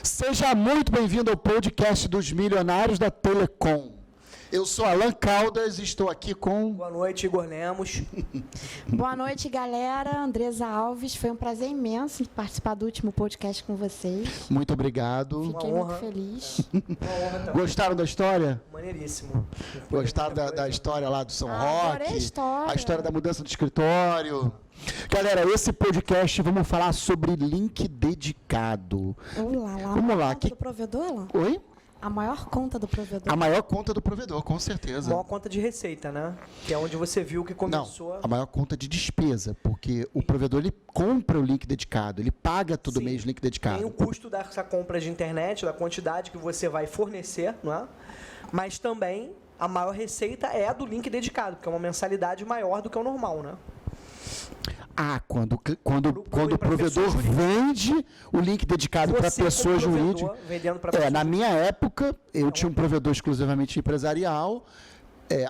Seja muito bem-vindo ao podcast dos Milionários da Telecom. Eu sou Alan Caldas e estou aqui com... Boa noite, Igor Lemos. Boa noite, galera. Andresa Alves. Foi um prazer imenso participar do último podcast com vocês. Muito obrigado. Fiquei muito feliz. Gostaram da história? Maneiríssimo. Gostaram da história lá do São Roque? Adorei a história da mudança do escritório. Galera, esse podcast vamos falar sobre link dedicado. Vamos lá. Do provedor, Alan? Oi? A maior conta do provedor. A maior conta do provedor, com certeza. A maior conta de receita, né? Que é onde você viu que começou... Não, a maior conta de despesa, porque o provedor ele compra o link dedicado, ele paga todo mês o link dedicado. Tem o custo dessa compra de internet, da quantidade que você vai fornecer, não é? Mas também a maior receita é a do link dedicado, porque é uma mensalidade maior do que o normal, né? Quando o provedor vende o link dedicado para pessoa jurídica. Na minha época, eu tinha um provedor exclusivamente empresarial.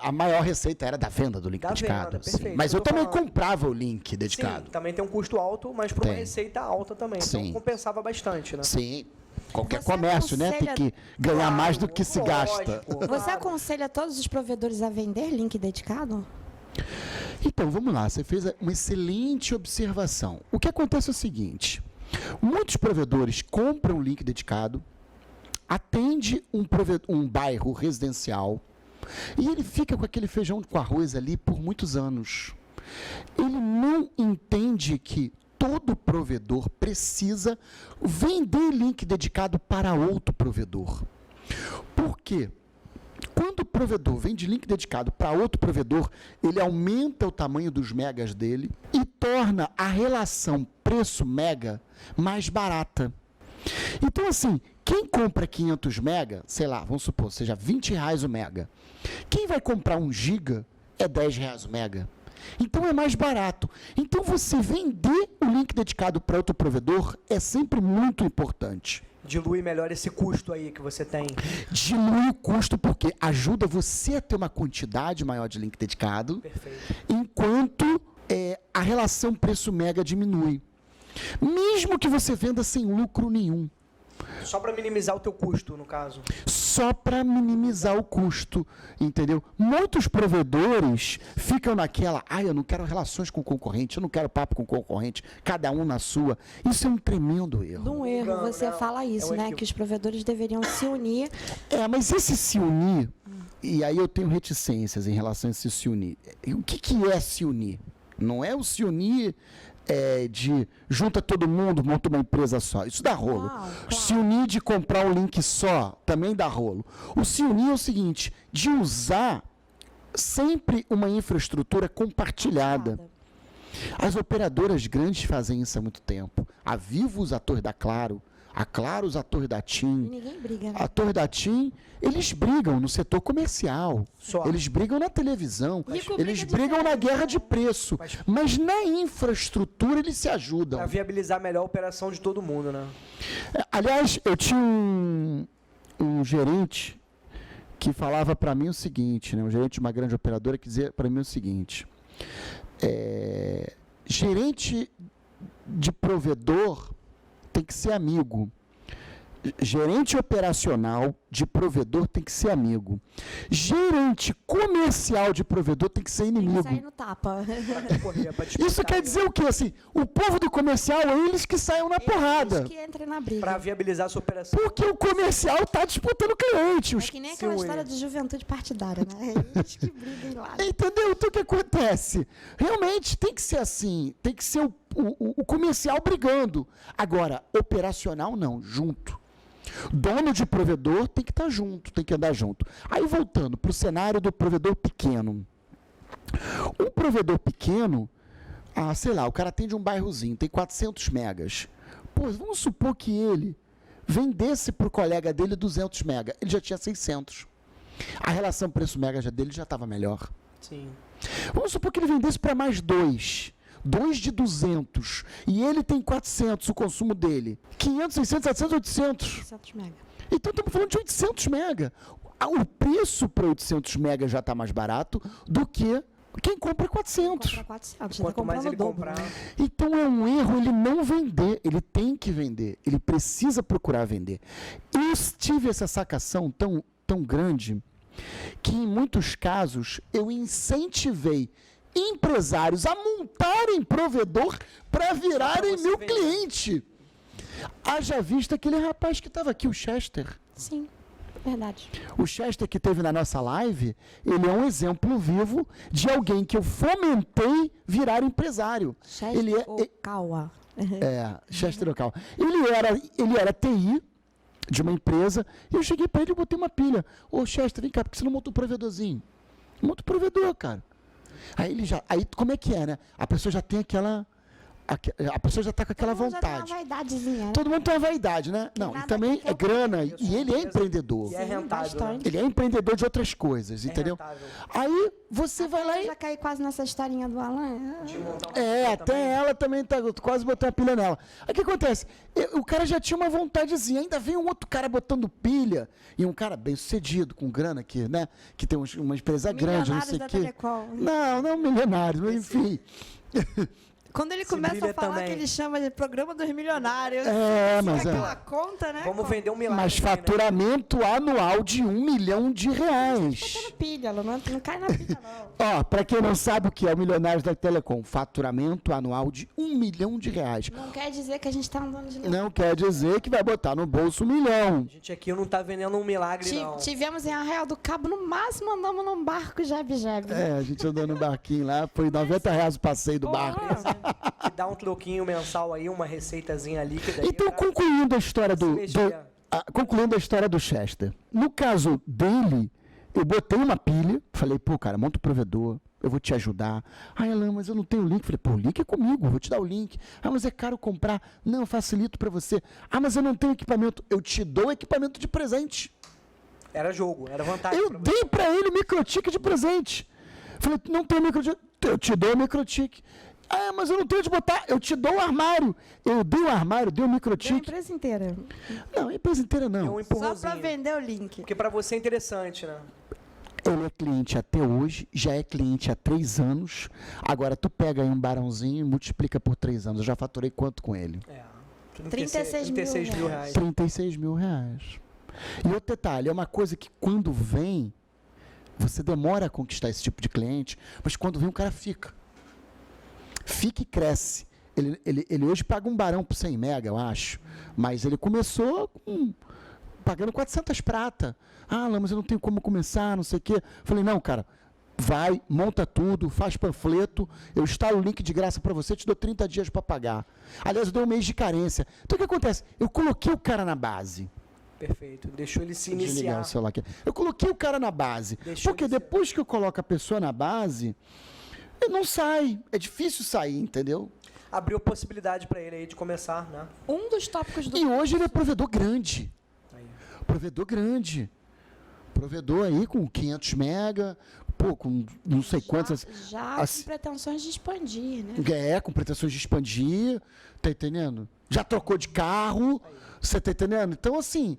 A maior receita era da venda do link dedicado. Mas eu também comprava o link dedicado. Sim, também tem um custo alto, mas para uma receita alta também. Então compensava bastante, né? Sim. Qualquer comércio, né? Tem que ganhar mais do que se gasta. Você aconselha todos os provedores a vender link dedicado? Então, vamos lá, você fez uma excelente observação. O que acontece é o seguinte, muitos provedores compram um link dedicado, atende um bairro residencial e ele fica com aquele feijão com arroz ali por muitos anos. Ele não entende que todo provedor precisa vender link dedicado para outro provedor. Por quê? Quando o provedor vende link dedicado para outro provedor, ele aumenta o tamanho dos megas dele e torna a relação preço-mega mais barata. Então, assim, quem compra 500 mega, sei lá, vamos supor, seja R$20 o mega. Quem vai comprar 1 giga é R$10 o mega. Então, é mais barato. Então, você vender o link dedicado para outro provedor é sempre muito importante. Dilui melhor esse custo aí que você tem. Dilui o custo porque ajuda você a ter uma quantidade maior de link dedicado. Perfeito. Enquanto a relação preço-mega diminui. Mesmo que você venda sem lucro nenhum. Só para minimizar o teu custo, no caso. Só para minimizar o custo, entendeu? Muitos provedores ficam naquela, eu não quero relações com concorrente, eu não quero papo com concorrente, cada um na sua. Isso é um tremendo erro. Você fala isso, né? Que os provedores deveriam se unir. Mas esse se unir, e aí eu tenho reticências em relação a esse se unir. O que é se unir? Não é o se unir de junta todo mundo, monta uma empresa só. Isso dá rolo. Claro. Se unir de comprar um link só, também dá rolo. O se unir é o seguinte, de usar sempre uma infraestrutura compartilhada. As operadoras grandes fazem isso há muito tempo. A Vivo usa a torre da Claro, a Claro usa a torre da TIM. Ninguém briga, né? A torre da TIM, eles brigam no setor comercial. Eles brigam na televisão. Eles brigam na guerra de preço. Mas na infraestrutura eles se ajudam. Para viabilizar melhor a operação de todo mundo, né? Aliás, eu tinha um gerente que falava para mim o seguinte, né? Um gerente de uma grande operadora que dizia para mim o seguinte, gerente de provedor tem que ser amigo. Gerente operacional de provedor tem que ser amigo. Gerente comercial de provedor tem que ser inimigo. Tem que sair no tapa. Isso quer dizer o quê? Assim, o povo do comercial é eles que saiam na porrada. Eles que entrem na briga. Para viabilizar a sua operação. Porque o comercial está disputando cliente. É que nem aquela história de juventude partidária, né? Eles que brigam lá. Entendeu? Então o que acontece? Realmente tem que ser assim. Tem que ser o comercial brigando. Agora, operacional não, junto. Dono de provedor tem que estar junto, tem que andar junto. Aí voltando para o cenário do provedor pequeno. Um provedor pequeno, sei lá, o cara atende um bairrozinho, tem 400 megas. Vamos supor que ele vendesse para o colega dele 200 megas, ele já tinha 600. A relação preço-mega dele já estava melhor. Sim. Vamos supor que ele vendesse para mais 2 de 200, e ele tem 400, o consumo dele. 500, 600, 700, 800. 800 mega. Então estamos falando de 800 mega. O preço para 800 mega já está mais barato do que Quem compra é 400. Compra 400, já tá Quanto mais comprando ele o dobro, comprar, né? Então é um erro ele não vender, ele tem que vender, ele precisa procurar vender. Eu tive essa sacação tão grande que em muitos casos eu incentivei empresários a montarem provedor para virarem você meu vender. cliente. Haja vista aquele rapaz que estava aqui, o Chester. Sim, verdade. O Chester que teve na nossa live, ele é um exemplo vivo de alguém que eu fomentei virar empresário. Ele é, Okawa. Chester Local. Ele era TI de uma empresa, e eu cheguei para ele e botei uma pilha. Ô Chester, vem cá, por que você não monta um provedorzinho? Monta um provedor, cara. Aí como é que é, né? A pessoa já tem a pessoa já está com aquela Todo mundo já tem uma vontade. vaidadezinha, né? Todo mundo tem uma vaidade, né? Não, e nada também que eu é grana, Isso, e ele é empresa. empreendedor. E é rentável, bastante. Ele é empreendedor de outras coisas, entendeu? rentável. Aí você vai lá Eu e... já caí quase nessa historinha do Alan. De montar uma É, coisa até ela também tá, eu quase botei uma pilha nela. Aí o que acontece? O cara já tinha uma vontadezinha, ainda vem um outro cara botando pilha, e um cara bem sucedido, com grana aqui, né? Que tem uma empresa grande, não sei o da quê. Telecom. Não milionário, mas enfim. Quando ele Se começa brilha a falar também. que ele chama de programa dos milionários. Mas aquela conta, né? Vamos vender um milagre. Mas aqui, né? faturamento anual de R$1 milhão. Botando pilha, ela não cai na pilha, não. Ó, pra quem não sabe o que é o Milionários da Telecom, faturamento anual de R$1 milhão. Não quer dizer que a gente tá andando de novo. Não quer dizer que vai botar no bolso R$1 milhão. A gente aqui não tá vendendo um milagre, não. Tivemos em Arraial do Cabo, no máximo andamos num barco jebe-jebe. É, a gente andou no barquinho lá, foi R$90 o passeio do barco. Que dá um troquinho mensal aí, uma receitazinha líquida. Então, aí pra concluindo a história se mexer. concluindo a história do Chester. No caso dele, eu botei uma pilha, falei, pô, cara, monta o provedor, eu vou te ajudar. Ah, Alan, mas eu não tenho link. Falei, pô, o link é comigo, eu vou te dar o link. Ah, mas é caro comprar. Não, eu facilito pra você. Ah, mas eu não tenho equipamento. Eu te dou equipamento de presente. Era jogo, era vantagem. Eu pra você. dei pra ele o microtik de presente. Falei, não tem microtik. Eu te dou o microtik. Ah, mas eu não tenho de botar. Eu te dou o armário. Eu dei o armário, dei o Deu a microtik. empresa inteira. Não, a empresa inteira É um não. Só empurrãozinho. pra vender o link. Porque pra você é interessante, né? Ele é cliente até hoje, já é cliente há 3 anos. Agora, tu pega aí um barãozinho e multiplica por 3 anos. Eu já faturei quanto com ele? É. 36 mil reais. R$36 mil. E outro detalhe, é uma coisa que quando vem, você demora a conquistar esse tipo de cliente, mas quando vem o cara fica. Fica e cresce. Ele hoje paga um barão por 100 mega, eu acho. Mas ele começou pagando 400 prata. Ah, mas eu não tenho como começar, não sei o quê. Falei, não, cara, vai, monta tudo, faz panfleto, eu instalo o link de graça para você, te dou 30 dias para pagar. Aliás, eu dei um mês de carência. Então, o que acontece? Eu coloquei o cara na base. Perfeito. Deixou ele se Desligar iniciar. o celular aqui. Eu coloquei o cara na base. Deixou Porque ele ser. depois que eu coloco a pessoa na base, ele não sai. É difícil sair, entendeu? Abriu possibilidade pra ele aí de começar, né? Um dos tópicos do E hoje ele é provedor grande. Aí. Provedor grande. Provedor aí com 500 mega, pô, com não sei quantas. Já Assim- com pretensões de expandir, né? Com pretensões de expandir, tá entendendo? Já trocou de carro, você tá entendendo? Então, assim,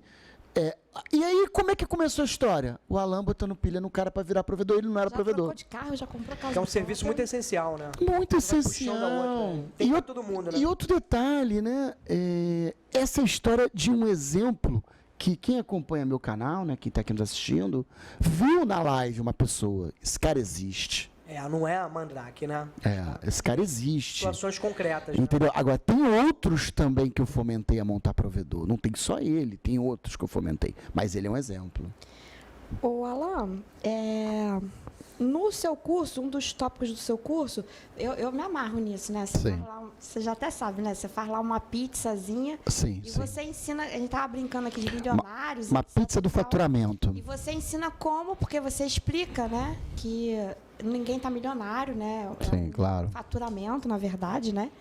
e aí como é que começou a história? O Alan botando pilha no cara para virar provedor, ele não era Já provedor. trocou de carro, já comprou casa Que é um própria. serviço muito essencial, né? Muito Vai essencial. puxando a outra, né? Tem E pra outro- todo mundo, né? E outro detalhe, né? Essa é a história de um exemplo que quem acompanha meu canal, né, quem está aqui nos assistindo, viu na live uma pessoa. Esse cara existe. Não é a Mandrake, né? Esse cara existe. Situações concretas, né? Entendeu? Agora, tem outros também que eu fomentei a montar provedor. Não tem só ele, tem outros que eu fomentei. Mas ele é um exemplo. Ô, Alan, no seu curso, um dos tópicos do seu curso, eu me amarro nisso, né? Sim. Você já até sabe, né? Você faz lá uma pizzazinha Sim, e sim. você ensina, a gente tava brincando aqui de milionários. Uma etc pizza do e tal. faturamento. E você ensina como, porque você explica, né? Que ninguém tá milionário, né? Sim, claro. Faturamento, na verdade, né?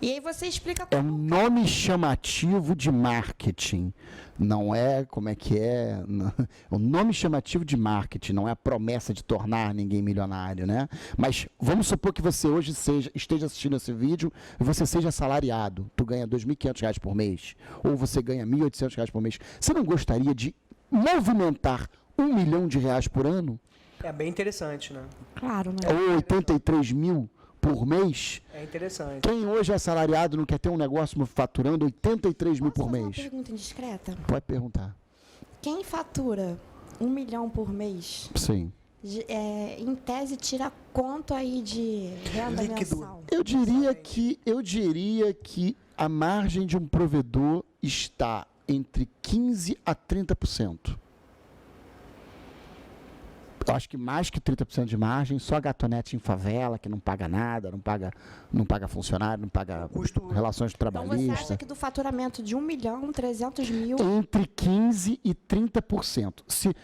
E aí você explica É um como... nome chamativo de marketing. Não é, como é que é? É um nome chamativo de marketing, não é a promessa de tornar ninguém milionário, né? Mas vamos supor que você hoje esteja assistindo esse vídeo e você seja assalariado. Tu ganha R$ 2.500 por mês, ou você ganha R$ 1.800 por mês. Você não gostaria de movimentar R$1 milhão por ano? É bem interessante, né? Claro, né? Ou 83 mil por mês. É interessante. Quem hoje é assalariado não quer ter um negócio faturando 83 mil Posso por fazer uma mês? pergunta indiscreta? Pode perguntar. Quem fatura 1 milhão por mês, Sim. em tese, tira quanto aí de renda Líquido. mensal? Eu diria que a margem de um provedor está entre 15% a 30%. Eu acho que mais que 30% de margem, só a gatonete em favela, que não paga nada, não paga funcionário, não paga Custo- relações Então você trabalhistas. acha que do faturamento de 1.300.000... Entre 15% e 30%.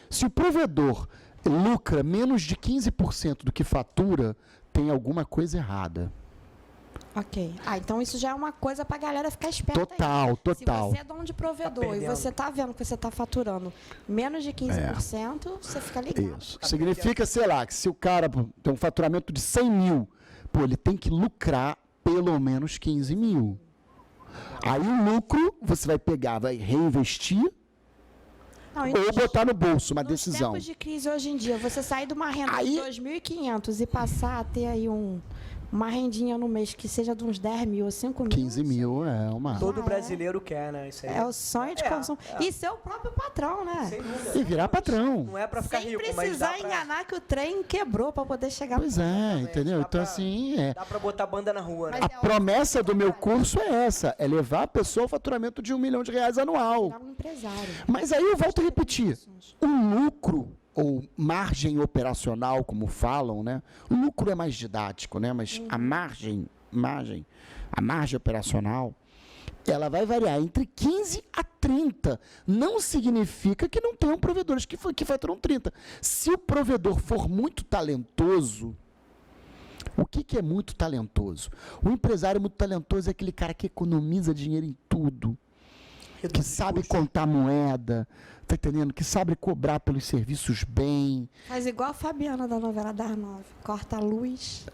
Se o provedor lucra menos de 15% do que fatura, tem alguma coisa errada. Ok. Então isso já é uma coisa pra galera ficar esperta aí. Total. Se você é dono de provedor e perdendo. você tá vendo que você tá faturando menos de 15%, você fica ligado. Isso. Significa, sei lá, que se o cara tem um faturamento de 100 mil, ele tem que lucrar pelo menos 15 mil. Aí o lucro você vai pegar, vai reinvestir Não, e ou botar no bolso, uma nos decisão. tempos de crise hoje em dia, você sair de uma renda Aí- de 2.500 e passar a ter aí uma rendinha no mês que seja de uns 10 mil ou 5 mil. 15 mil é uma... Todo brasileiro quer, né? Isso aí. É o sonho de consumo. E ser o próprio patrão, né? Sem dúvida. E virar patrão. Não é pra ficar Sem rico, mas precisar dá pra, enganar que o trem quebrou pra poder chegar Pois é, entendeu? dá Então, pra- assim, dá pra botar banda na rua, né? Mas a promessa do meu curso é essa, é levar a pessoa ao faturamento de R$1 milhão anual. virar um empresário. Mas aí eu volto a repetir, o lucro, ou margem operacional, como falam, né? O lucro é mais didático, né? Mas a margem operacional, ela vai variar entre 15 a 30. Não significa que não tenham provedores que faturam 30. Se o provedor for muito talentoso, o que é muito talentoso? O empresário muito talentoso é aquele cara que economiza dinheiro em tudo, que sabe contar moeda, tá entendendo? Que sabe cobrar pelos serviços bem. Faz igual a Fabiana da novela das 9. Corta a luz.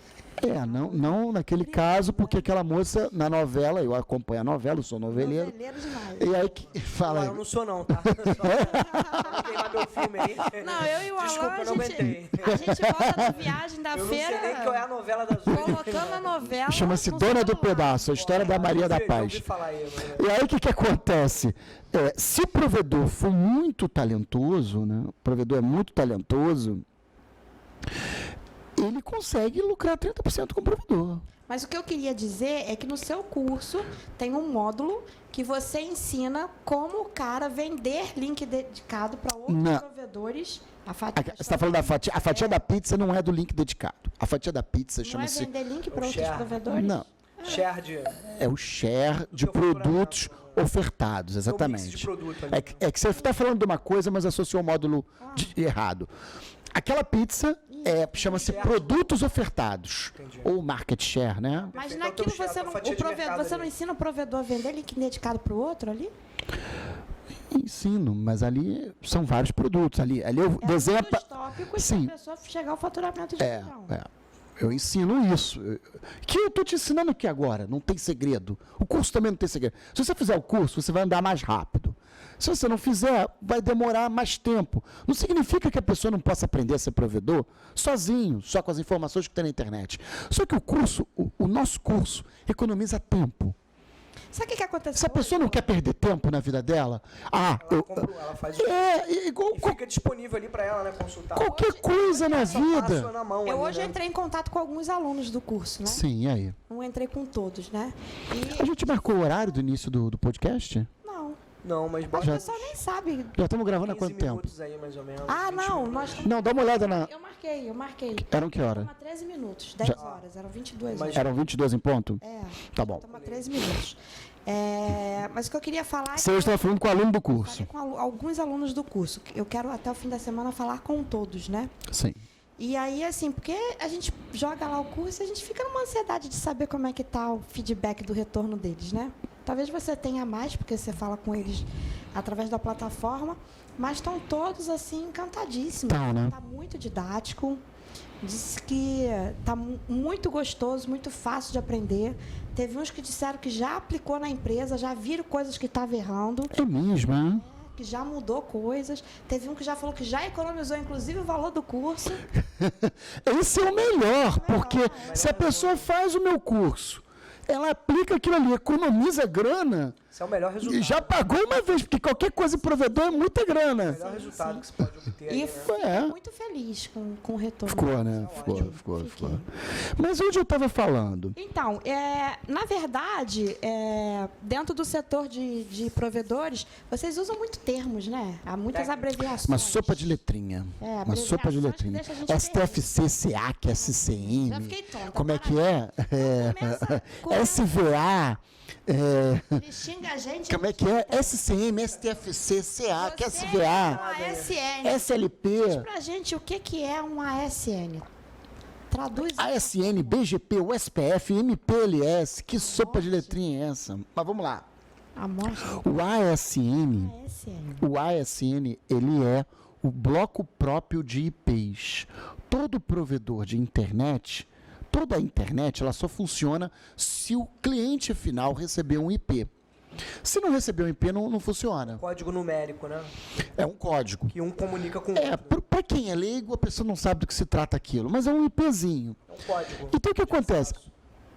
Não naquele caso, porque aquela moça na novela, eu acompanho a novela, eu sou noveleiro. Noveleiro demais. E aí que fala Eu não sou não, tá? Só pra queimar meu filme aí. Não, eu e o Alan, Desculpa, eu não aguentei. a gente volta da viagem da Eu não feira, sei nem qual é a novela das oito. colocando a novela. chama-se no Dona do celular. Pedaço, a história da Maria da Eu Paz. ouvi falar aí, mas- E aí o que acontece? Se o provedor for muito talentoso, né? O provedor é muito talentoso, ele consegue lucrar 30% com o provedor. Mas o que eu queria dizer é que no seu curso tem um módulo que você ensina como o cara vender link dedicado para outros Não. provedores. A fatia Você está falando da fatia? A fatia da pizza não é do link dedicado. A fatia da pizza não é chama-se... vender link para o outros share. provedores? Não, Share de... é o share de Seu faturamento. produtos ofertados, Seu mix de exatamente. produto ali, É que você está falando de uma coisa, mas associou o módulo errado. Aquela pizza chama-se produtos ofertados, Entendi. ou market share, né? Mas Perfeito, naquilo então, você a não, fatia de mercado você ali. não ensina o provedor a vender link dedicado para o outro ali? Ensino, mas ali são vários produtos. Ali eu É um desenho... dos tópicos Sim. para a pessoa chegar ao faturamento de milhão. Eu ensino isso. Que eu estou te ensinando aqui agora, não tem segredo. O curso também não tem segredo. Se você fizer o curso, você vai andar mais rápido. Se você não fizer, vai demorar mais tempo. Não significa que a pessoa não possa aprender a ser provedor sozinho, só com as informações que tem na internet. Só que o curso, o nosso curso, economiza tempo. Sabe o que aconteceu? Se a pessoa não quer perder tempo na vida dela, Ela faz igual e fica disponível ali pra ela, né? Consultar. qualquer coisa na Só passa vida. na mão Eu ali, hoje né? entrei em contato com alguns alunos do curso, né? Sim, e aí? Não entrei com todos, né? A gente marcou o horário do início do podcast? Não, Não, mas o bota pessoal nem sabe. Já estamos gravando há 15 quanto tempo? minutos aí, mais ou menos. Ah, 20 não, minutos. nós... Não, dá uma olhada na... Eu marquei. Eram que hora? Estamos a 13 minutos, 10 horas, eram 22 horas. Eram 22 em ponto? Tá bom. Estamos a 13 minutos. Mas o que eu queria falar é Você hoje estava falando com o aluno do falei curso. com alguns alunos do curso. Eu quero até o fim da semana falar com todos, né? Sim. E aí, assim, porque a gente joga lá o curso e a gente fica numa ansiedade de saber como é que tá o feedback do retorno deles, né? Talvez você tenha mais, porque você fala com eles através da plataforma, mas estão todos, assim, encantadíssimos. Tá, né? Tá muito didático. Disse que tá muito gostoso, muito fácil de aprender. Teve uns que disseram que já aplicou na empresa, já viram coisas que estava errando. É mesmo, hein? que já mudou coisas. Teve um que já falou que já economizou, inclusive, o valor do curso. Esse é o melhor, porque se a pessoa faz o meu curso, ela aplica aquilo ali, economiza grana, Esse é o melhor resultado. e já pagou uma vez, porque qualquer coisa em provedor é muita O grana. melhor resultado que você pode obter. E aí, né? fiquei muito feliz com o retorno. Ficou, né? Ótimo. Ficou. Mas onde eu estava falando? Então, na verdade, dentro do setor de provedores, vocês usam muito termos, né? Há muitas abreviações. Uma sopa de letrinha. Uma sopa de abreviações letrinha. que deixa a gente STFC, SEAC, SCM. Já fiquei tonta, Como é que para. é? Começa- SVA. Ele xinga a gente. Como é que é? SCM, STFC, SEAC, Você é SVA, uma ASN. SLP. Diz pra gente o que é um ASN. Traduz. ASN, BGP, USPF, MPLS. Que sopa de letrinha é essa? Mas vamos lá. Amostra. O ASN, ele é o bloco próprio de IPs. Todo provedor de internet, toda a internet, ela só funciona se o cliente final receber um IP. Se não receber um IP, não funciona. Código numérico, né? É um código. Que um comunica com o outro. Para quem é leigo, a pessoa não sabe do que se trata aquilo, mas é um IPzinho. É um código. Então, o que acontece?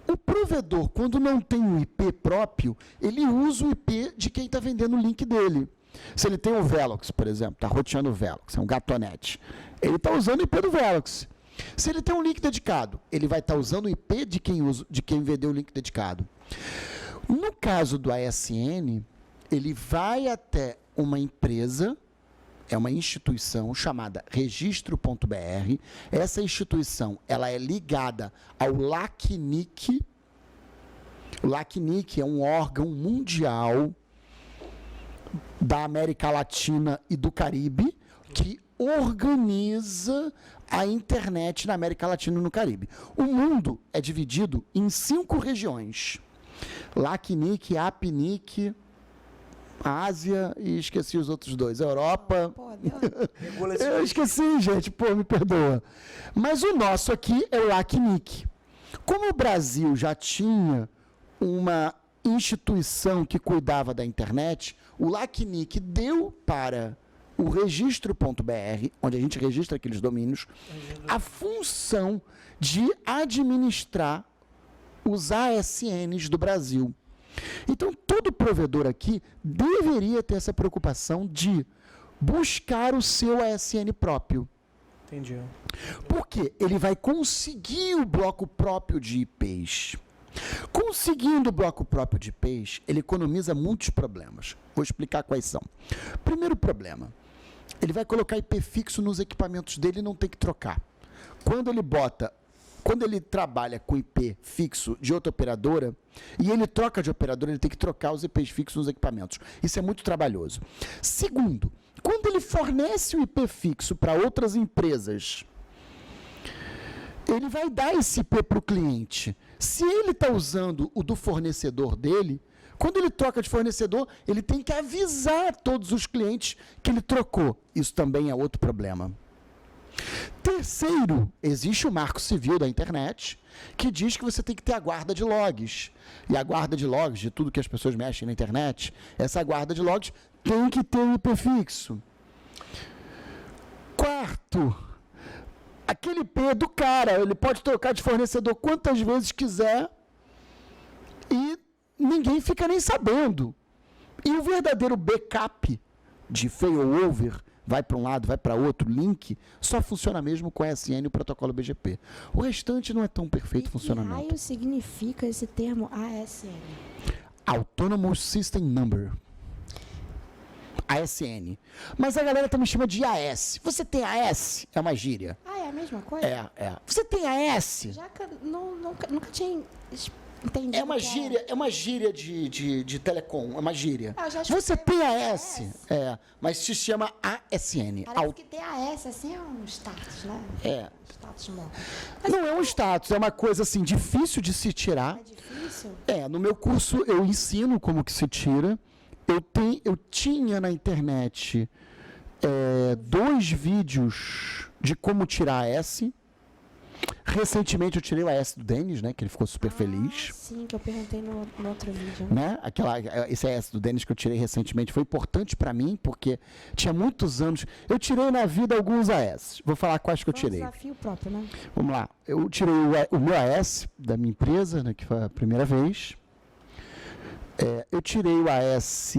O provedor, quando não tem um IP próprio, ele usa o IP de quem está vendendo o link dele. Se ele tem o Velox, por exemplo, está roteando o Velox, é um gatonete, ele está usando o IP do Velox. Se ele tem um link dedicado, ele vai estar usando o IP de quem vendeu o link dedicado. No caso do ASN, ele vai até uma empresa, é uma instituição chamada registro.br. Essa instituição, ela é ligada ao LACNIC. O LACNIC é um órgão mundial da América Latina e do Caribe que organiza a internet na América Latina e no Caribe. O mundo é dividido em 5 regiões. LACNIC, APNIC, Ásia e esqueci os outros 2. Europa. Pô, Deus. Regula esse Eu esqueci, gente, me perdoa. Mas o nosso aqui é o LACNIC. Como o Brasil já tinha uma instituição que cuidava da internet, o LACNIC deu para o registro.br, onde a gente registra aqueles domínios, a função de administrar os ASNs do Brasil. Então, todo provedor aqui deveria ter essa preocupação de buscar o seu ASN próprio. Entendi. Porque ele vai conseguir o bloco próprio de IPs. Conseguindo o bloco próprio de IPs, ele economiza muitos problemas. Vou explicar quais são. Primeiro problema, ele vai colocar IP fixo nos equipamentos dele e não tem que trocar. Quando ele trabalha com IP fixo de outra operadora e ele troca de operadora, ele tem que trocar os IPs fixos nos equipamentos. Isso é muito trabalhoso. Segundo, quando ele fornece o IP fixo para outras empresas, ele vai dar esse IP para o cliente. Se ele está usando o do fornecedor dele, quando ele troca de fornecedor, ele tem que avisar todos os clientes que ele trocou. Isso também é outro problema. Terceiro, existe o Marco Civil da internet, que diz que você tem que ter a guarda de logs. E a guarda de logs, de tudo que as pessoas mexem na internet, essa guarda de logs tem que ter um IP fixo. Quarto, aquele IP do cara, ele pode trocar de fornecedor quantas vezes quiser e ninguém fica nem sabendo. E o verdadeiro backup de failover, vai para um lado, vai para outro, link, só funciona mesmo com a ASN e o protocolo BGP. O restante não é tão perfeito funcionamento. O que raio significa esse termo ASN? Autonomous System Number. ASN. Mas a galera também chama de AS. Você tem AS? É uma gíria. Ah, é a mesma coisa? É. Você tem AS? Já que eu nunca tinha entendido. É uma gíria de telecom, é uma gíria. Eu já escutei Você tem AS. AS? mas se chama ASN. Parece que ter AS assim é um status, né? Status morto. Mas Não é um status, é uma coisa assim, difícil de se tirar. é difícil? No meu curso eu ensino como que se tira. Eu tinha na internet 2 vídeos de como tirar AS. Recentemente eu tirei o AS do Denis, né? Que ele ficou super feliz. Sim, que eu perguntei no outro vídeo. Né? Esse AS do Denis que eu tirei recentemente foi importante para mim, porque tinha muitos anos. Eu tirei na vida alguns AS. Vou falar quais que eu tirei. É um desafio próprio, né? Vamos lá. Eu tirei o meu AS da minha empresa, né? Que foi a primeira vez. Eu tirei o AS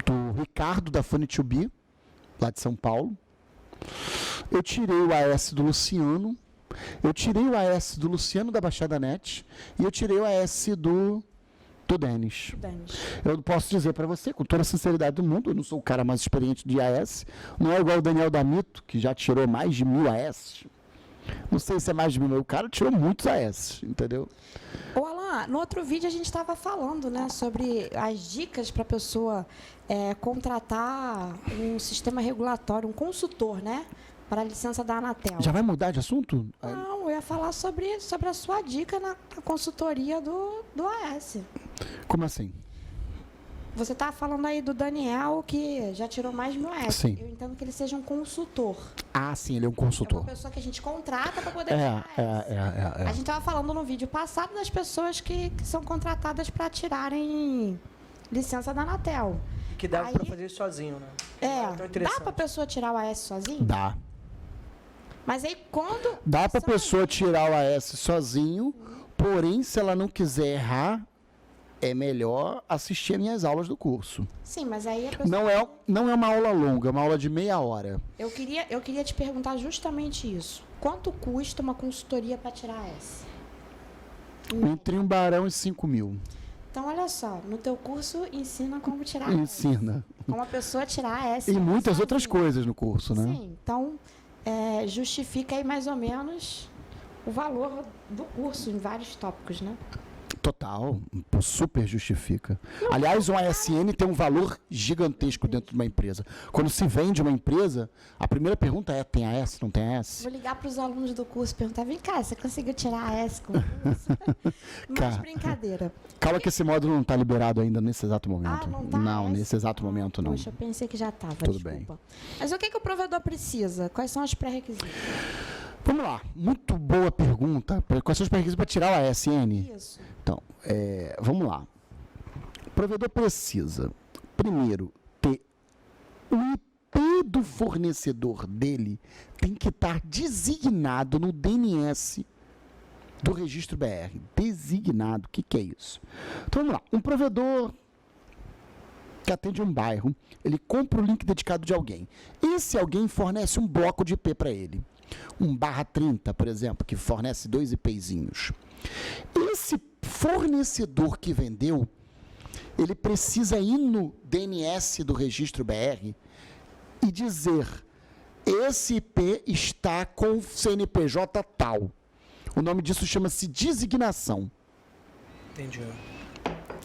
do Ricardo, da Funny2B, lá de São Paulo. Eu tirei o AS do Luciano. Eu tirei o AS do Luciano da Baixada Net. E eu tirei o AS do Denis. Eu posso dizer para você, com toda a sinceridade do mundo, eu não sou o cara mais experiente de AS. Não é igual o Daniel Damito, que já tirou mais de 1000 AS. Não sei se é mais de 1000, o cara tirou muitos AS, entendeu? Ô, Alan, no outro vídeo a gente estava falando, né, sobre as dicas para a pessoa contratar um sistema regulatório, um consultor, né, para a licença da Anatel. Já vai mudar de assunto? Não, eu ia falar sobre a sua dica na consultoria do AS. Como assim? Você está falando aí do Daniel, que já tirou mais de 1000 AS. Sim. Eu entendo que ele seja um consultor. Ah, sim, ele é um É consultor. uma pessoa que a gente contrata para poder tirar AS. A gente estava falando no vídeo passado das pessoas que são contratadas para tirarem licença da Anatel. Que dá para fazer isso sozinho, né? Dá para a pessoa tirar o AS sozinho? Dá. Mas aí quando... Dá para a pessoa tirar o AS sozinho, porém, se ela não quiser errar, é melhor assistir as minhas aulas do curso. Sim, mas aí a pessoa... Não é uma aula longa, é uma aula de meia hora. Eu queria te perguntar justamente isso. Quanto custa uma consultoria para tirar AS? Entre 1 barão e 5 mil. Então, olha só, no teu curso ensina como tirar AS. Ensina. Como a pessoa tirar AS. E muitas sozinha. outras coisas no curso, né? Sim, então justifica aí mais ou menos o valor do curso em vários tópicos, né? Total, super justifica. Aliás, um ASN tem um valor gigantesco dentro de uma empresa. Quando se vende uma empresa, a primeira pergunta é: tem AS, não tem AS? Vou ligar para os alunos do curso e perguntar: vem cá, você conseguiu tirar AS com o curso? Mas brincadeira. Calma que esse módulo não está liberado ainda nesse exato momento. Ah, não tá? Não, nesse exato momento não. Poxa, eu pensei que já estava, Tudo desculpa. bem. Mas o que o provedor precisa? Quais são os pré-requisitos? Vamos lá, muito boa pergunta. Quais são os pré-requisitos para tirar o ASN? Isso. Então, vamos lá. O provedor precisa, primeiro, ter o IP do fornecedor dele tem que estar designado no DNS do registro BR. Designado. O que é isso? Então, vamos lá. Um provedor que atende um bairro, ele compra o link dedicado de alguém. Esse alguém fornece um bloco de IP para ele. Um /30, por exemplo, que fornece 2 IPzinhos. Esse fornecedor que vendeu, ele precisa ir no DNS do registro BR e dizer: esse IP está com CNPJ tal. O nome disso chama-se designação. Entendi.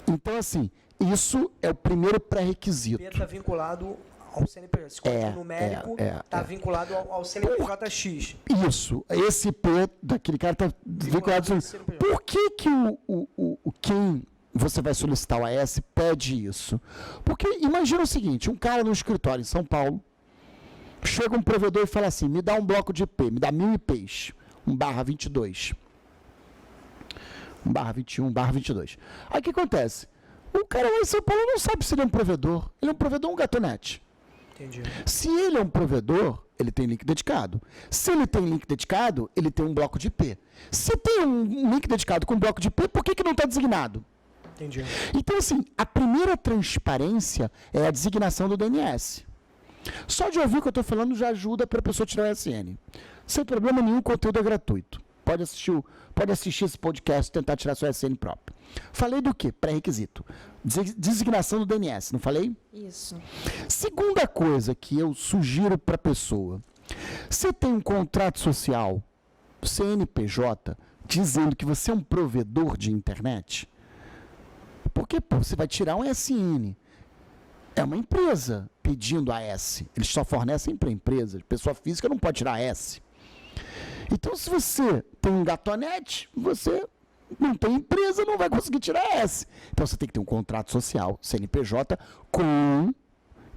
Então, assim, isso é o primeiro pré-requisito. O IP está vinculado ao CNPJ. Esse código numérico está vinculado ao CNPJ-X. Isso. Esse IP daquele cara está vinculado ao CNPJ. Por que quem você vai solicitar o AS pede isso? Porque imagina o seguinte: um cara no escritório em São Paulo, chega um provedor e fala assim: me dá um bloco de IP, me dá 1000 IPs, 1/22. 1/21, 1/22. Aí o que acontece? O cara lá em São Paulo não sabe se ele é um provedor. Ele é um provedor ou um gatonete. Entendi. Se ele é um provedor, ele tem link dedicado. Se ele tem link dedicado, ele tem um bloco de IP. Se tem um link dedicado com um bloco de IP, por que não está designado? Entendi. Então, assim, a primeira transparência é a designação do DNS. Só de ouvir o que eu estou falando já ajuda para a pessoa tirar o SN. Sem problema nenhum, o conteúdo é gratuito. Pode assistir esse podcast e tentar tirar sua SN própria. Falei do quê? Pré-requisito. Designação do DNS, não falei? Isso. Segunda coisa que eu sugiro para a pessoa: você tem um contrato social, CNPJ, dizendo que você é um provedor de internet? Porque você vai tirar um SN. É uma empresa pedindo AS. Eles só fornecem para empresas. Pessoa física não pode tirar AS. Então, se você tem um gatonete, você não tem empresa, não vai conseguir tirar AS. Então, você tem que ter um contrato social, CNPJ, com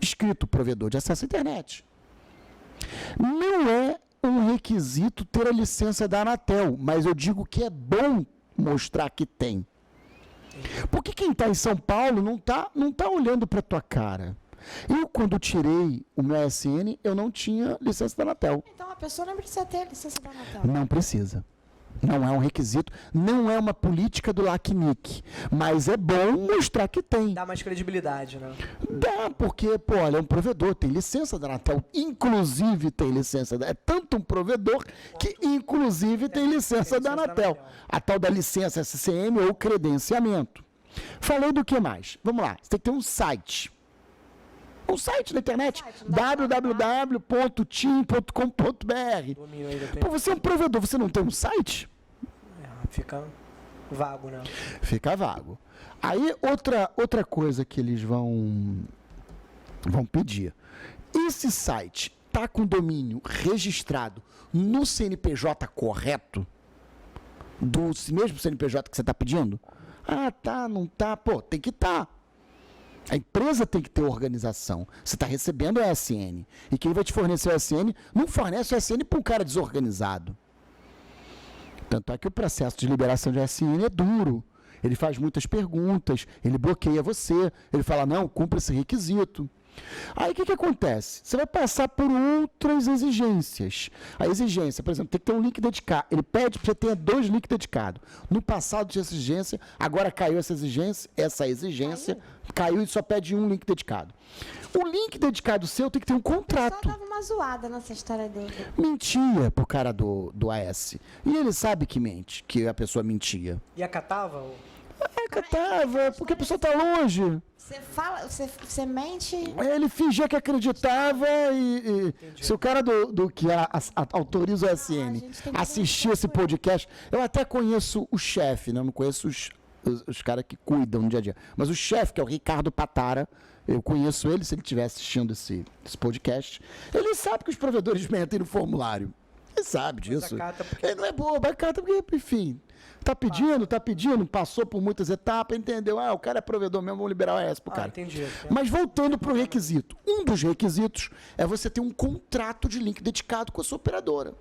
escrito provedor de acesso à internet. Não é um requisito ter a licença da Anatel, mas eu digo que é bom mostrar que tem. Porque quem está em São Paulo não tá olhando para a tua cara. Eu, quando tirei o meu ASN, eu não tinha licença da Anatel. Então a pessoa não precisa ter licença da Anatel. Não precisa. Não é um requisito, não é uma política do LACNIC, mas é bom mostrar que tem. Dá mais credibilidade, né? Dá, porque, pô, olha, é um provedor, tem licença da Anatel, inclusive tem licença, é tanto um provedor que inclusive tem licença da Anatel. A tal da licença SCM ou credenciamento. Falei do que mais? Vamos lá, você tem que ter um site. Um site na internet, www.tim.com.br. Pô, você é um provedor, você não tem um site? Fica vago, né? Fica vago. Aí, outra coisa que eles vão pedir. Esse site tá com domínio registrado no CNPJ correto? Do mesmo CNPJ que você está pedindo? Ah, tá, não tá. Pô, tem que estar. A empresa tem que ter organização. Você está recebendo o ASN. E quem vai te fornecer o ASN não fornece o ASN para um cara desorganizado. Tanto é que o processo de liberação de ASN é duro. Ele faz muitas perguntas, ele bloqueia você, ele fala, não, cumpra esse requisito. Aí o que acontece? Você vai passar por outras exigências. A exigência, por exemplo, tem que ter um link dedicado. Ele pede para você ter 2 links dedicados. No passado tinha essa exigência, agora caiu essa exigência caiu e só pede um link dedicado. O link dedicado seu tem que ter um contrato. Só dava uma zoada nessa história dele. Mentia pro cara do AS. E ele sabe que mente, que a pessoa mentia. E acatava? Acatava, porque a pessoa tá longe. Você mente. Ele fingia que acreditava e se o cara do que autoriza o ASN assistir esse podcast, eu até conheço o chefe, né? Eu não conheço os caras que cuidam no dia a dia. Mas o chefe, que é o Ricardo Patara, eu conheço ele, se ele estiver assistindo esse podcast, ele sabe que os provedores mentem no formulário. Ele sabe disso. Ele não é bobo, acata porque, enfim, tá pedindo, passou por muitas etapas, entendeu? Ah, o cara é provedor mesmo, vamos liberar o AS pro cara. Entendi. Mas voltando pro requisito. Um dos requisitos é você ter um contrato de link dedicado com a sua operadora.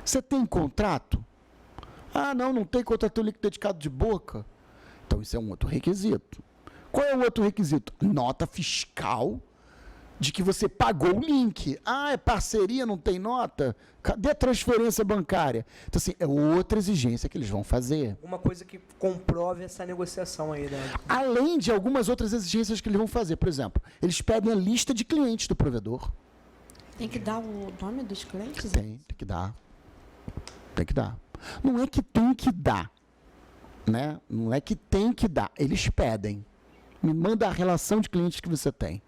Você tem contrato? Ah, não tem contrato de link dedicado de boca. Então isso é um outro requisito. Qual é o outro requisito? Nota fiscal de que você pagou o link. Ah, é parceria, não tem nota? Cadê a transferência bancária? Então, assim, é outra exigência que eles vão fazer. Uma coisa que comprove essa negociação aí, né? Além de algumas outras exigências que eles vão fazer. Por exemplo, eles pedem a lista de clientes do provedor. Tem que dar o nome dos clientes? Tem que dar. Tem que dar. Não é que tem que dar, né? Não é que tem que dar. Eles pedem. Me manda a relação de clientes que você tem.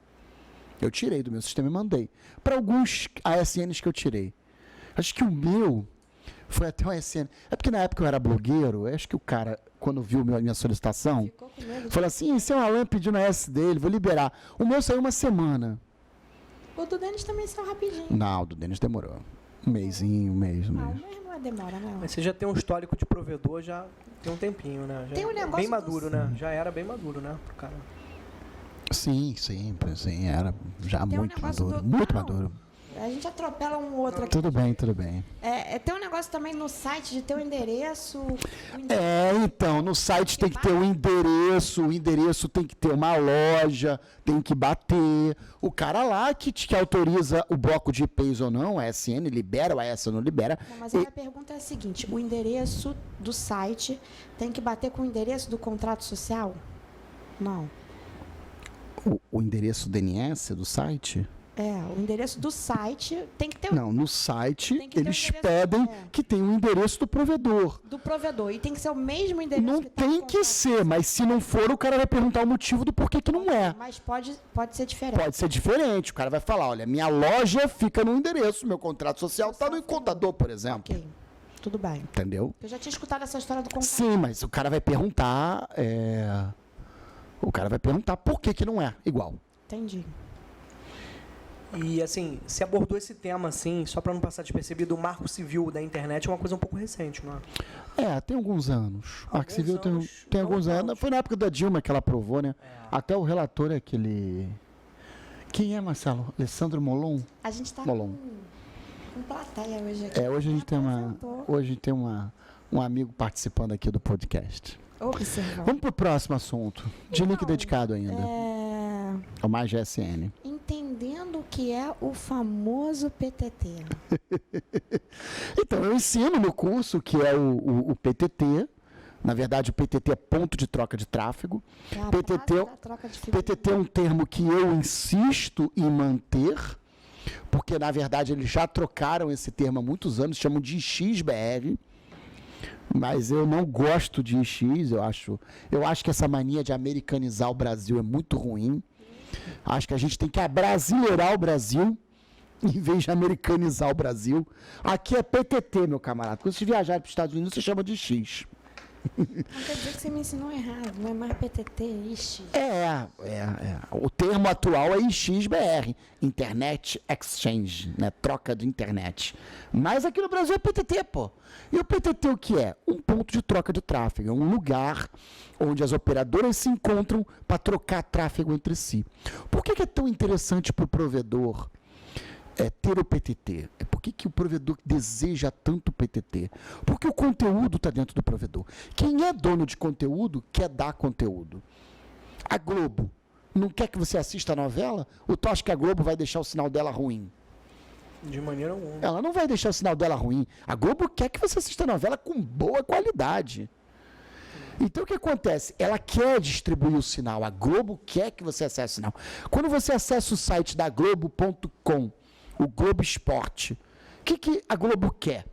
Eu tirei do meu sistema e mandei. Para alguns ASNs que eu tirei. Acho que o meu foi até um ASN. É porque na época eu era blogueiro, acho que o cara, quando viu a minha solicitação, falou assim, esse é um Alan pedindo a AS dele, vou liberar. O meu saiu uma semana. O do Denis também saiu rapidinho. Não, o do Denis demorou. Um mês. Não, o mesmo não demora, não. Mas você já tem um histórico de provedor, já tem um tempinho, né? Já tem um negócio bem maduro, né? Já era bem maduro, né? Pro cara. Sim, era já tem muito maduro. Muito maduro. A gente atropela um outro aqui. Tudo bem. Tem um negócio também no site de ter o endereço. Então, no site tem que ter o endereço tem que ter uma loja, tem que bater. O cara lá que autoriza o bloco de IPs ou não, a ASN libera, o AS não libera. Não, mas a minha pergunta é a seguinte, o endereço do site tem que bater com o endereço do contrato social? Não. O endereço DNS do site? O endereço do site tem que ter... Não, no site eles pedem que tenha um endereço do provedor. Do provedor. E tem que ser o mesmo endereço não que tá tem que ser, mas se não for, o cara vai perguntar o motivo do porquê que não é. Mas pode ser diferente. Pode ser diferente. O cara vai falar, olha, minha loja fica no endereço, meu contrato social está no contador, por exemplo. Ok, tudo bem. Entendeu? Eu já tinha escutado essa história do contrato. Sim, mas o cara vai perguntar... O cara vai perguntar por que não é igual. Entendi. E, assim, se abordou esse tema, assim, só para não passar despercebido, o Marco Civil da internet é uma coisa um pouco recente, não é? Tem alguns anos. O Marco Civil tem alguns anos. Foi na época da Dilma que ela aprovou, né? Até o relator é aquele... Quem é, Marcelo? Alessandro Molon? A gente está Molon. com plateia hoje aqui. Hoje a gente tem Apresentou. hoje tem um amigo participando aqui do podcast. Observa. Vamos pro próximo assunto. De link Então, dedicado ainda. É o mais GSN. Entendendo o que é o famoso PTT. Então, eu ensino no curso o que é o PTT. Na verdade, o PTT é ponto de troca de tráfego. É a PTT, base da troca de figurinha. PTT é um termo que eu insisto em manter, porque, na verdade, eles já trocaram esse termo há muitos anos, chamam de XBR, mas eu não gosto de X, eu acho que essa mania de americanizar o Brasil é muito ruim. Acho que a gente tem que abrasileirar o Brasil, em vez de americanizar o Brasil. Aqui é PTT, meu camarada. Quando você viajar para os Estados Unidos, você chama de X. Não quer dizer que você me ensinou errado, não é mais PTT, ixi. O termo atual é IXBR, Internet Exchange, né? Troca de internet. Mas aqui no Brasil é PTT, pô. E o PTT o que é? Um ponto de troca de tráfego, é um lugar onde as operadoras se encontram para trocar tráfego entre si. Por que é tão interessante para o provedor ter o PTT? Por que o provedor deseja tanto o PTT? Porque o conteúdo está dentro do provedor. Quem é dono de conteúdo quer dar conteúdo. A Globo não quer que você assista a novela? Ou tu acha que a Globo vai deixar o sinal dela ruim? De maneira alguma. Ela não vai deixar o sinal dela ruim. A Globo quer que você assista a novela com boa qualidade. Então o que acontece? Ela quer distribuir o sinal. A Globo quer que você acesse o sinal. Quando você acessa o site da Globo.com, o Globo Esporte, o que a Globo quer?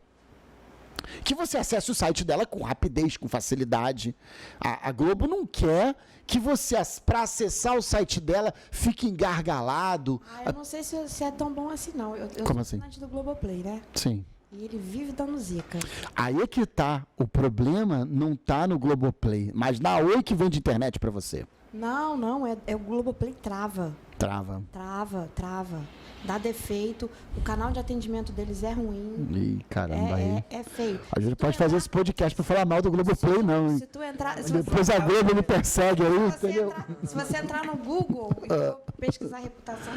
Que você acesse o site dela com rapidez, com facilidade. A Globo não quer que você, para acessar o site dela, fique engargalado. Eu não sei se é tão bom assim, não. Eu Como sou assim? assinante do Globoplay, né? Sim. E ele vive dando zica. Aí é que tá. O problema não tá no Globoplay, mas na Oi que vende internet para você. Não, é o Globoplay trava. Trava. Trava. Dá defeito, o canal de atendimento deles é ruim. Ih, caramba, aí. É feio. A gente pode fazer esse podcast para falar mal do Globoplay, não, hein? Se tu entrar. Depois a Globo me persegue aí, entendeu? Se você entrar no Google e pesquisar a reputação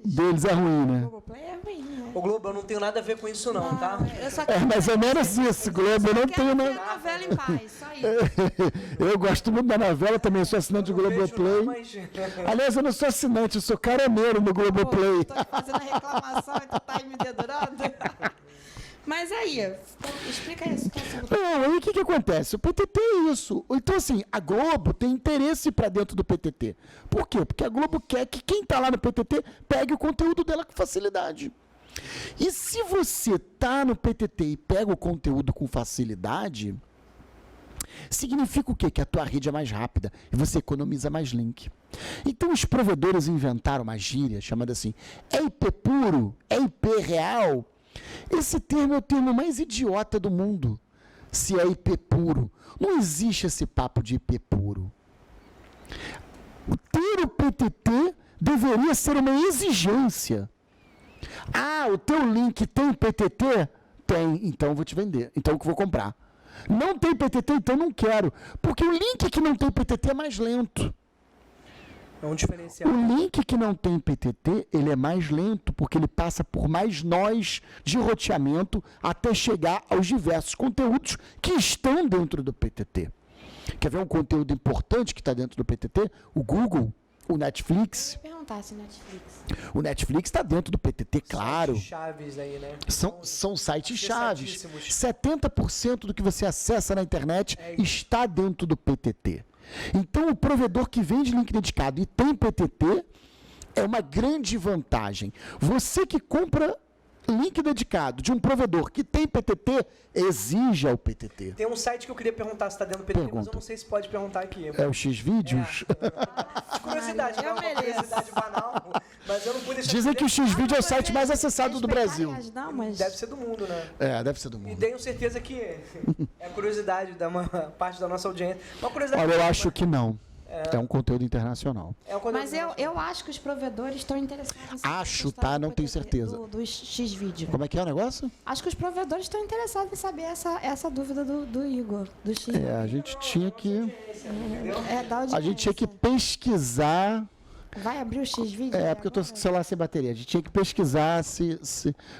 Deles é ruim, né? Globoplay é ruim, né? Ô Globo, eu não tenho nada a ver com isso não, tá? Eu só É mais ou menos isso, Globo. Eu não tenho quero ver nada. a novela em paz, só isso. Eu gosto muito da novela, também sou assinante do Não vejo Globoplay. não, mas... Aliás, eu não sou assinante, eu sou carameiro no Globoplay. Tô fazendo a reclamação e tu tá aí me dedurando. Mas aí, explica aí a situação. Não, aí o que acontece? O PTT é isso. Então, assim, a Globo tem interesse para dentro do PTT. Por quê? Porque a Globo quer que quem está lá no PTT pegue o conteúdo dela com facilidade. E se você tá no PTT e pega o conteúdo com facilidade, significa o quê? Que a tua rede é mais rápida e você economiza mais link. Então os provedores inventaram uma gíria chamada assim, é IP puro? É IP real? Esse termo é o termo mais idiota do mundo. Se é IP puro. Não existe esse papo de IP puro. Ter o PTT deveria ser uma exigência. Ah, o teu link tem PTT? Tem, então eu vou te vender. Então eu vou comprar. Não tem PTT, então não quero. Porque o link que não tem PTT é mais lento. É um diferencial. O link que não tem PTT, ele é mais lento, porque ele passa por mais nós de roteamento até chegar aos diversos conteúdos que estão dentro do PTT. Quer ver um conteúdo importante que está dentro do PTT? O Google, o Netflix. Eu ia perguntar se Netflix. O Netflix está dentro do PTT, claro. Sites chaves aí, né? São sites chaves. acessadíssimos. 70% do que você acessa na internet está dentro do PTT. Então, o provedor que vende link dedicado e tem PTT é uma grande vantagem. Você que compra link dedicado de um provedor que tem PTT, exija o PTT. Tem um site que eu queria perguntar se está dentro do PTT, mas eu Pergunta. não sei se pode perguntar aqui. É o Xvideos? Curiosidade, Eu não é uma mereço. curiosidade banal, mas eu não pude deixar Dizem de que o dizer Xvideo é o site mais acessado do Brasil. Não, mas deve ser do mundo, né? É, deve ser do E mundo. tenho certeza que é curiosidade da uma parte da nossa audiência. Uma curiosidade. Olha, eu acho que não. É um conteúdo internacional. É um conteúdo Mas eu acho que os provedores estão interessados em saber Acho, o estado tá? do Não tenho PTT, certeza. Do Xvideo. Como é que é o negócio? Acho que os provedores estão interessados em saber essa dúvida do Igor, do Xvideo. A gente tinha que... Da A gente tinha que pesquisar Vai abrir o X-Vídeo? Porque eu estou com o celular sem bateria. A gente tinha que pesquisar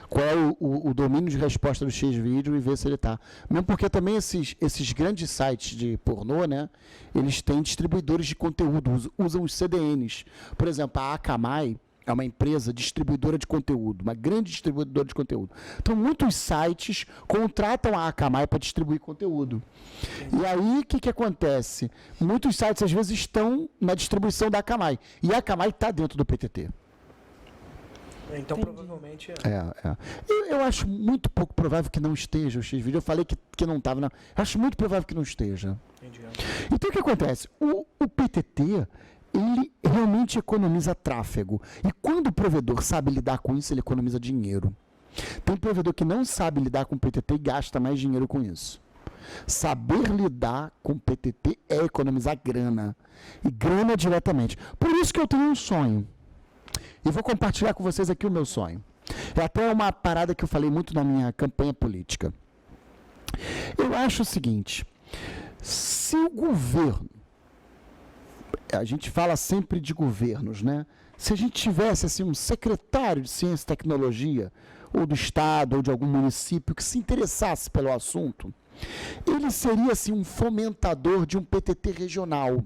qual é o domínio de resposta do X-Vídeo e ver se ele está. Mesmo porque também esses grandes sites de pornô, né, eles têm distribuidores de conteúdo, usam os CDNs. Por exemplo, a Akamai é uma empresa distribuidora de conteúdo, uma grande distribuidora de conteúdo. Então, muitos sites contratam a Akamai para distribuir conteúdo. E aí, o que acontece? Muitos sites, às vezes, estão na distribuição da Akamai. E a Akamai está dentro do PTT. Então, provavelmente... Eu acho muito pouco provável que não esteja o X-Vídeo. Eu falei que não estava. Eu acho muito provável que não esteja. Entendi. Então, o que acontece? O PTT... ele realmente economiza tráfego. E quando o provedor sabe lidar com isso, ele economiza dinheiro. Tem provedor que não sabe lidar com PTT e gasta mais dinheiro com isso. Saber lidar com PTT é economizar grana. E grana diretamente. Por isso que eu tenho um sonho. E vou compartilhar com vocês aqui o meu sonho. É até uma parada que eu falei muito na minha campanha política. Eu acho o seguinte. Se o governo, a gente fala sempre de governos, né? Se a gente tivesse assim, um secretário de Ciência e Tecnologia, ou do Estado, ou de algum município, que se interessasse pelo assunto, ele seria assim, um fomentador de um PTT regional.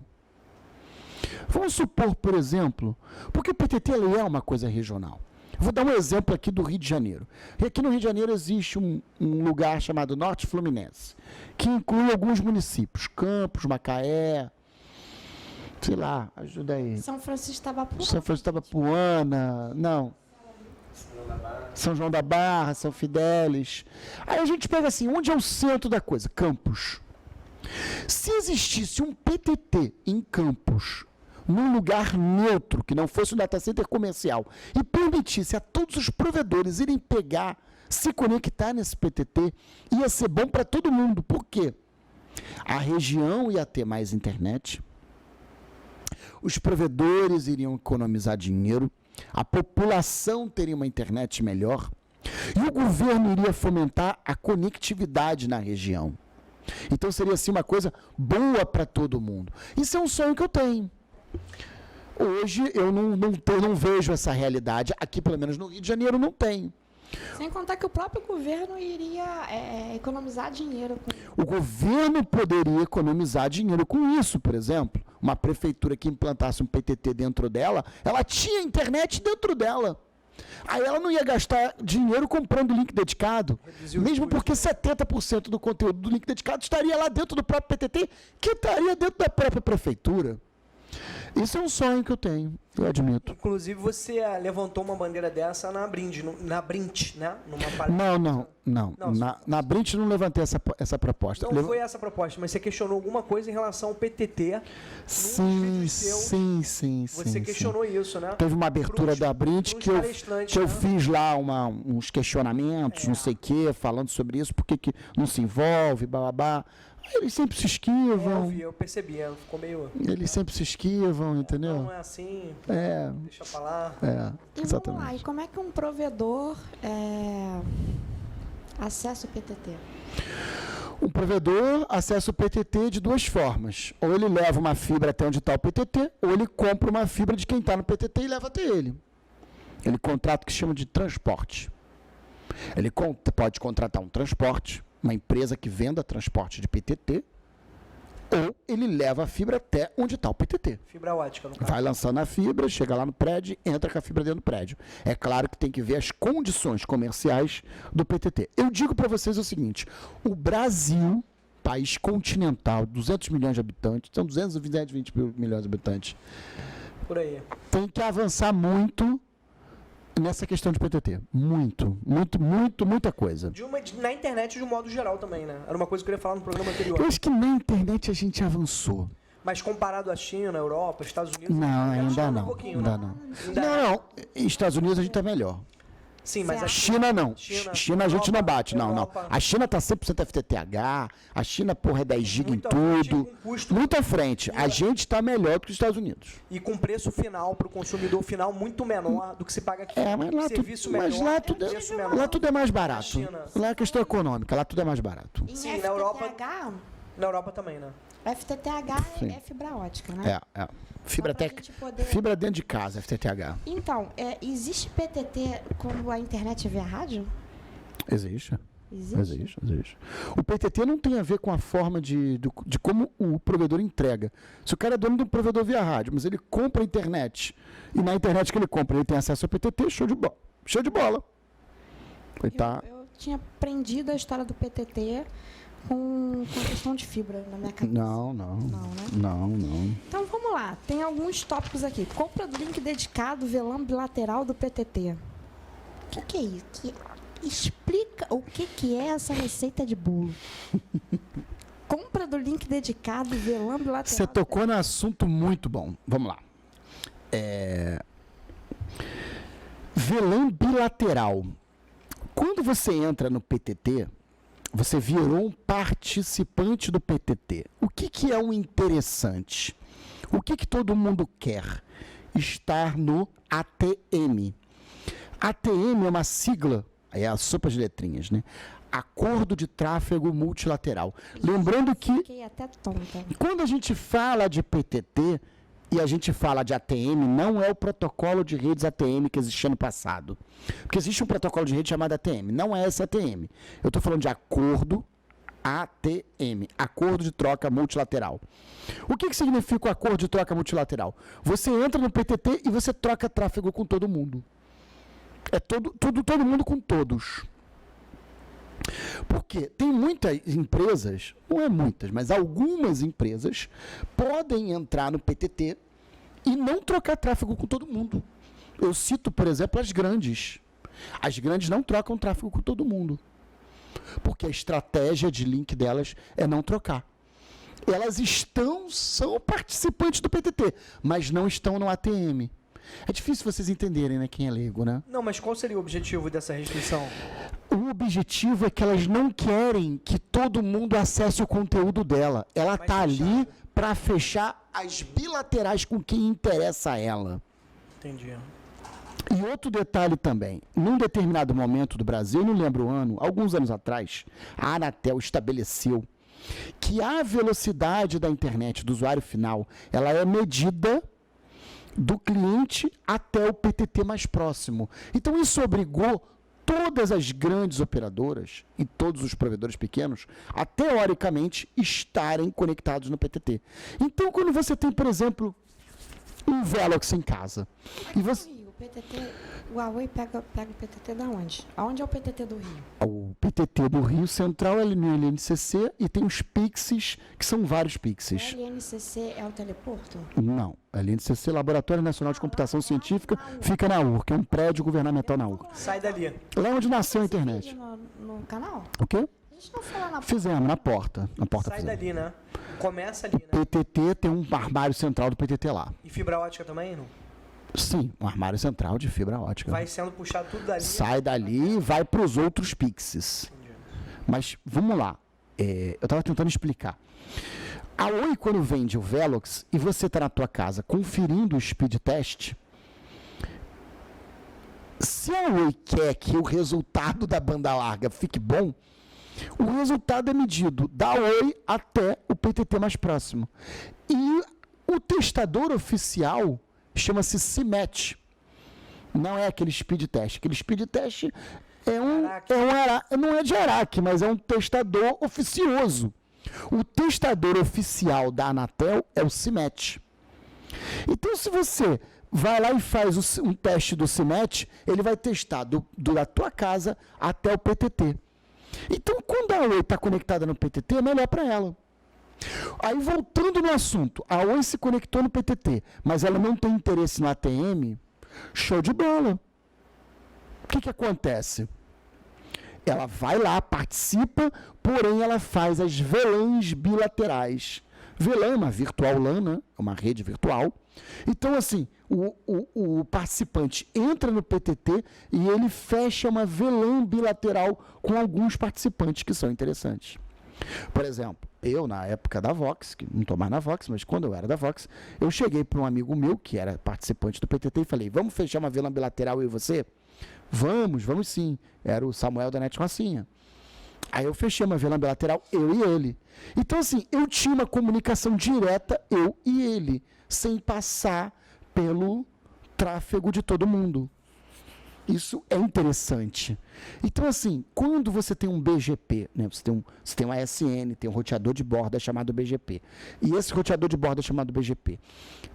Vamos supor, por exemplo, porque o PTT ele é uma coisa regional. Vou dar um exemplo aqui do Rio de Janeiro. E aqui no Rio de Janeiro existe um lugar chamado Norte Fluminense, que inclui alguns municípios, Campos, Macaé, sei lá, ajuda aí. São Francisco Tabapuana. São Francisco Tabapuana, não. São João da Barra, São Fidélis. Aí a gente pega assim, onde é o centro da coisa? Campos. Se existisse um PTT em Campos, num lugar neutro, que não fosse um data center comercial, e permitisse a todos os provedores irem pegar, se conectar nesse PTT, ia ser bom para todo mundo. Por quê? A região ia ter mais internet, os provedores iriam economizar dinheiro, a população teria uma internet melhor e o governo iria fomentar a conectividade na região. Então seria assim uma coisa boa para todo mundo. Isso é um sonho que eu tenho. Hoje eu não vejo essa realidade, aqui pelo menos no Rio de Janeiro não tem. Sem contar que o próprio governo iria economizar dinheiro. O governo poderia economizar dinheiro com isso, por exemplo. Uma prefeitura que implantasse um PTT dentro dela, ela tinha internet dentro dela. Aí ela não ia gastar dinheiro comprando link dedicado, mesmo porque 70% do conteúdo do link dedicado estaria lá dentro do próprio PTT, que estaria dentro da própria prefeitura. Isso é um sonho que eu tenho, eu admito. Inclusive, você levantou uma bandeira dessa na Brint, né? Não. Na Brint não levantei essa proposta. Não foi essa a proposta, mas você questionou alguma coisa em relação ao PTT. Sim. Você questionou isso, né? Teve uma abertura da Brint que eu fiz lá uns questionamentos, não sei o quê, falando sobre isso, por que não se envolve, bababá. Eles sempre se esquivam. Eu percebi, ficou meio... Eles sempre se esquivam, entendeu? Não é assim, deixa pra lá. Exatamente. Vamos lá, e como é que um provedor acessa o PTT? Um provedor acessa o PTT de duas formas. Ou ele leva uma fibra até onde está o PTT, ou ele compra uma fibra de quem está no PTT e leva até ele. Ele contrata o que se chama de transporte. Ele pode contratar um transporte, uma empresa que venda transporte de PTT, ou ele leva a fibra até onde está o PTT. Fibra ótica, no caso. Vai lançando a fibra, chega lá no prédio, entra com a fibra dentro do prédio. É claro que tem que ver as condições comerciais do PTT. Eu digo para vocês o seguinte, o Brasil, país continental, 200 milhões de habitantes, são 220 milhões de habitantes, por aí, tem que avançar muito nessa questão de PTT. Muita coisa. Na internet de um modo geral também, né? Era uma coisa que eu ia falar no programa anterior. Eu acho que na internet a gente avançou. Mas comparado à China, Europa, Estados Unidos... Não, ainda não. não. Um pouquinho, Ainda né? não. Não, Estados Unidos a gente tá melhor. Sim, mas a China não. China a gente não bate, não. Europa. A China tá 100% FTTH, a China, porra, é 10 GB em tudo. Muito à frente. A gente tá melhor do que os Estados Unidos. E com preço final para o consumidor final muito menor do que se paga aqui. Mas lá, lá tudo é mais barato. Lá é questão econômica, lá tudo é mais barato. Em Sim, FTTH, na Europa também, né? FTTH Sim. é fibra ótica, né? Fibra, Só pra gente poder- Fibra dentro de casa, FTTH. Então, existe PTT quando a internet é via rádio? Existe. Existe? Existe. O PTT não tem a ver com a forma de como o provedor entrega. Se o cara é dono de um provedor via rádio, mas ele compra a internet, e na internet que ele compra ele tem acesso ao PTT, show de bola. Show de bola. Ele tá... Eu tinha aprendido a história do PTT com a questão de fibra na minha cabeça. Não. Não, né? Não. Então vamos lá, tem alguns tópicos aqui. Compra do link dedicado, VLAN bilateral do PTT. O que é isso? Explica o que é essa receita de bolo. Compra do link dedicado, VLAN bilateral. Você tocou num assunto muito bom. Vamos lá. VLAN bilateral. Quando você entra no PTT, você virou um participante do PTT. O que é o interessante? O que todo mundo quer? Estar no ATM. ATM é uma sigla, é a sopa de letrinhas, né? Acordo de Tráfego Multilateral. Lembrando que Fiquei até tonta. quando a gente fala de PTT e a gente fala de ATM, não é o protocolo de redes ATM que existia no passado. Porque existe um protocolo de rede chamado ATM, não é esse ATM. Eu estou falando de acordo ATM, Acordo de Troca Multilateral. O que significa o Acordo de Troca Multilateral? Você entra no PTT e você troca tráfego com todo mundo. É todo mundo com todos. Porque tem muitas empresas, não é muitas, mas algumas empresas podem entrar no PTT e não trocar tráfego com todo mundo. Eu cito, por exemplo, as grandes. As grandes não trocam tráfego com todo mundo. Porque a estratégia de link delas é não trocar. Elas são participantes do PTT, mas não estão no ATM. É difícil vocês entenderem, né, quem é leigo, né? Não, mas qual seria o objetivo dessa restrição? O objetivo é que elas não querem que todo mundo acesse o conteúdo dela. Ela Mais tá ali fechado. para fechar as bilaterais com quem interessa a ela. Entendi. E outro detalhe também, num determinado momento do Brasil, eu não lembro o ano, alguns anos atrás, a Anatel estabeleceu que a velocidade da internet do usuário final, ela é medida do cliente até o PTT mais próximo. Então isso obrigou todas as grandes operadoras e todos os provedores pequenos a, teoricamente, estarem conectados no PTT. Então, quando você tem, por exemplo, um Velox em casa, e você... O PTT, o Huawei pega o PTT da onde? Aonde é o PTT do Rio? O PTT do Rio Central é no LNCC e tem os Pixies, que são vários Pixies. O LNCC é o teleporto? Não, a LNCC, Laboratório Nacional de Computação Científica, fica na URC, é um prédio governamental na URC. Sai dali. Lá onde nasceu a Esse internet. vídeo no canal? O quê? A gente não falou na Fizemos, na porta. Na porta Sai fizemos. dali, né? Começa ali, né? PTT tem um armário central do PTT lá. E fibra ótica também, não? Sim, um armário central de fibra ótica. Vai sendo puxado tudo dali. Sai dali e vai para os outros Pixies. Entendi. Mas vamos lá. Eu estava tentando explicar. A Oi, quando vende o Velox e você está na tua casa conferindo o speed test, se a Oi quer que o resultado da banda larga fique bom, o resultado é medido da Oi até o PTT mais próximo. E o testador oficial chama-se CIMET. Não é aquele speed test. Aquele speed test não é de Araque, mas é um testador oficioso. O testador oficial da Anatel é o CIMET. Então, se você vai lá e faz um teste do CIMET, ele vai testar da tua casa até o PTT. Então, quando a Oi está conectada no PTT, é melhor para ela. Aí, voltando no assunto, a Oi se conectou no PTT, mas ela não tem interesse no ATM, show de bola. O que acontece? Ela vai lá, participa, porém ela faz as VLANs bilaterais. VLAN é uma virtual LAN, né? É uma rede virtual. Então, assim, o participante entra no PTT e ele fecha uma VLAN bilateral com alguns participantes que são interessantes. Por exemplo, eu, na época da Vox, que não estou mais na Vox, mas quando eu era da Vox, eu cheguei para um amigo meu, que era participante do PTT, e falei, vamos fechar uma VLAN bilateral eu e você? Vamos sim. Era o Samuel da Net Rocinha. Aí eu fechei uma VLAN bilateral, eu e ele. Então, assim, eu tinha uma comunicação direta, eu e ele, sem passar pelo tráfego de todo mundo. Isso é interessante. Então, assim, quando você tem um BGP, né, você tem um ASN, tem um roteador de borda chamado BGP, e esse roteador de borda chamado BGP,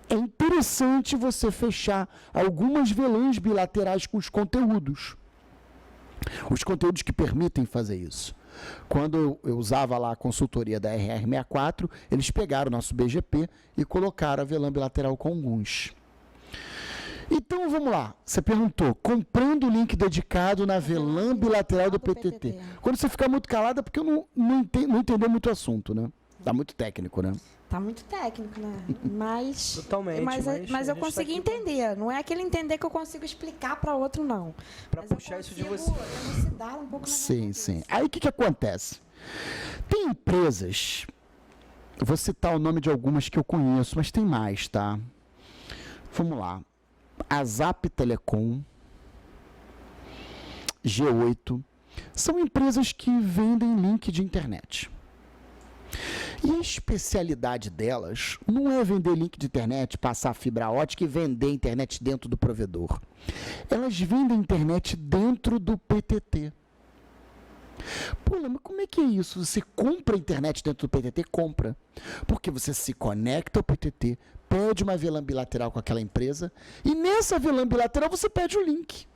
é interessante você fechar algumas VLANs bilaterais com os conteúdos. Os conteúdos que permitem fazer isso. Quando eu usava lá a consultoria da RR64, eles pegaram o nosso BGP e colocaram a VLAN bilateral com alguns. Então, vamos lá. Você perguntou, comprando o link dedicado na VLAN bilateral do PTT. Quando você ficar muito calado é porque eu não entendeu muito o assunto, né? Tá muito técnico, né? Tá muito técnico, né? Mas, Totalmente, mas eu a gente consegui tá aqui entender. Não é aquele entender que eu consigo explicar para outro, não. Pra Mas eu puxar isso de consigo você. elucidar um pouco na minha Sim, cabeça. sim. Aí o que acontece? Tem empresas, eu vou citar o nome de algumas que eu conheço, mas tem mais, tá? Vamos lá. A Zap Telecom, G8, são empresas que vendem link de internet. E a especialidade delas não é vender link de internet, passar fibra ótica e vender internet dentro do provedor. Elas vendem internet dentro do PTT. Pô, mas como é que é isso? Você compra internet dentro do PTT? Compra. Porque você se conecta ao PTT, pede uma VLAN bilateral com aquela empresa e nessa VLAN bilateral você pede o link.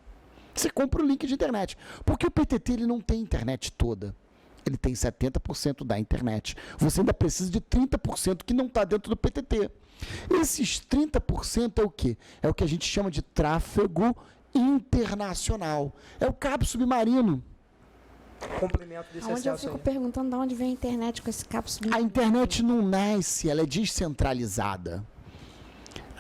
Você compra o link de internet. Porque o PTT ele não tem internet toda. Ele tem 70% da internet. Você ainda precisa de 30% que não está dentro do PTT. Esses 30% é o quê? É o que a gente chama de tráfego internacional. É o cabo submarino. Complemento desse Onde eu acesso fico aí. perguntando de onde vem a internet com esse cabo subindo. A internet não nasce, ela é descentralizada.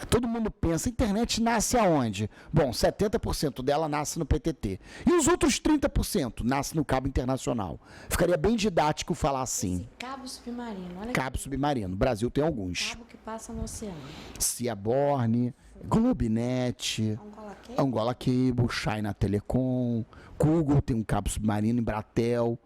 Todo mundo pensa, a internet nasce aonde? Bom, 70% dela nasce no PTT. E os outros 30% nasce no cabo internacional. Ficaria bem didático falar assim. Cabo submarino. Olha Cabo submarino. O Brasil tem que alguns. cabo que passa no oceano. Ciaborne, Globinet, Angola Cable. Angola Cable, China Telecom, Google tem um cabo submarino, Embratel,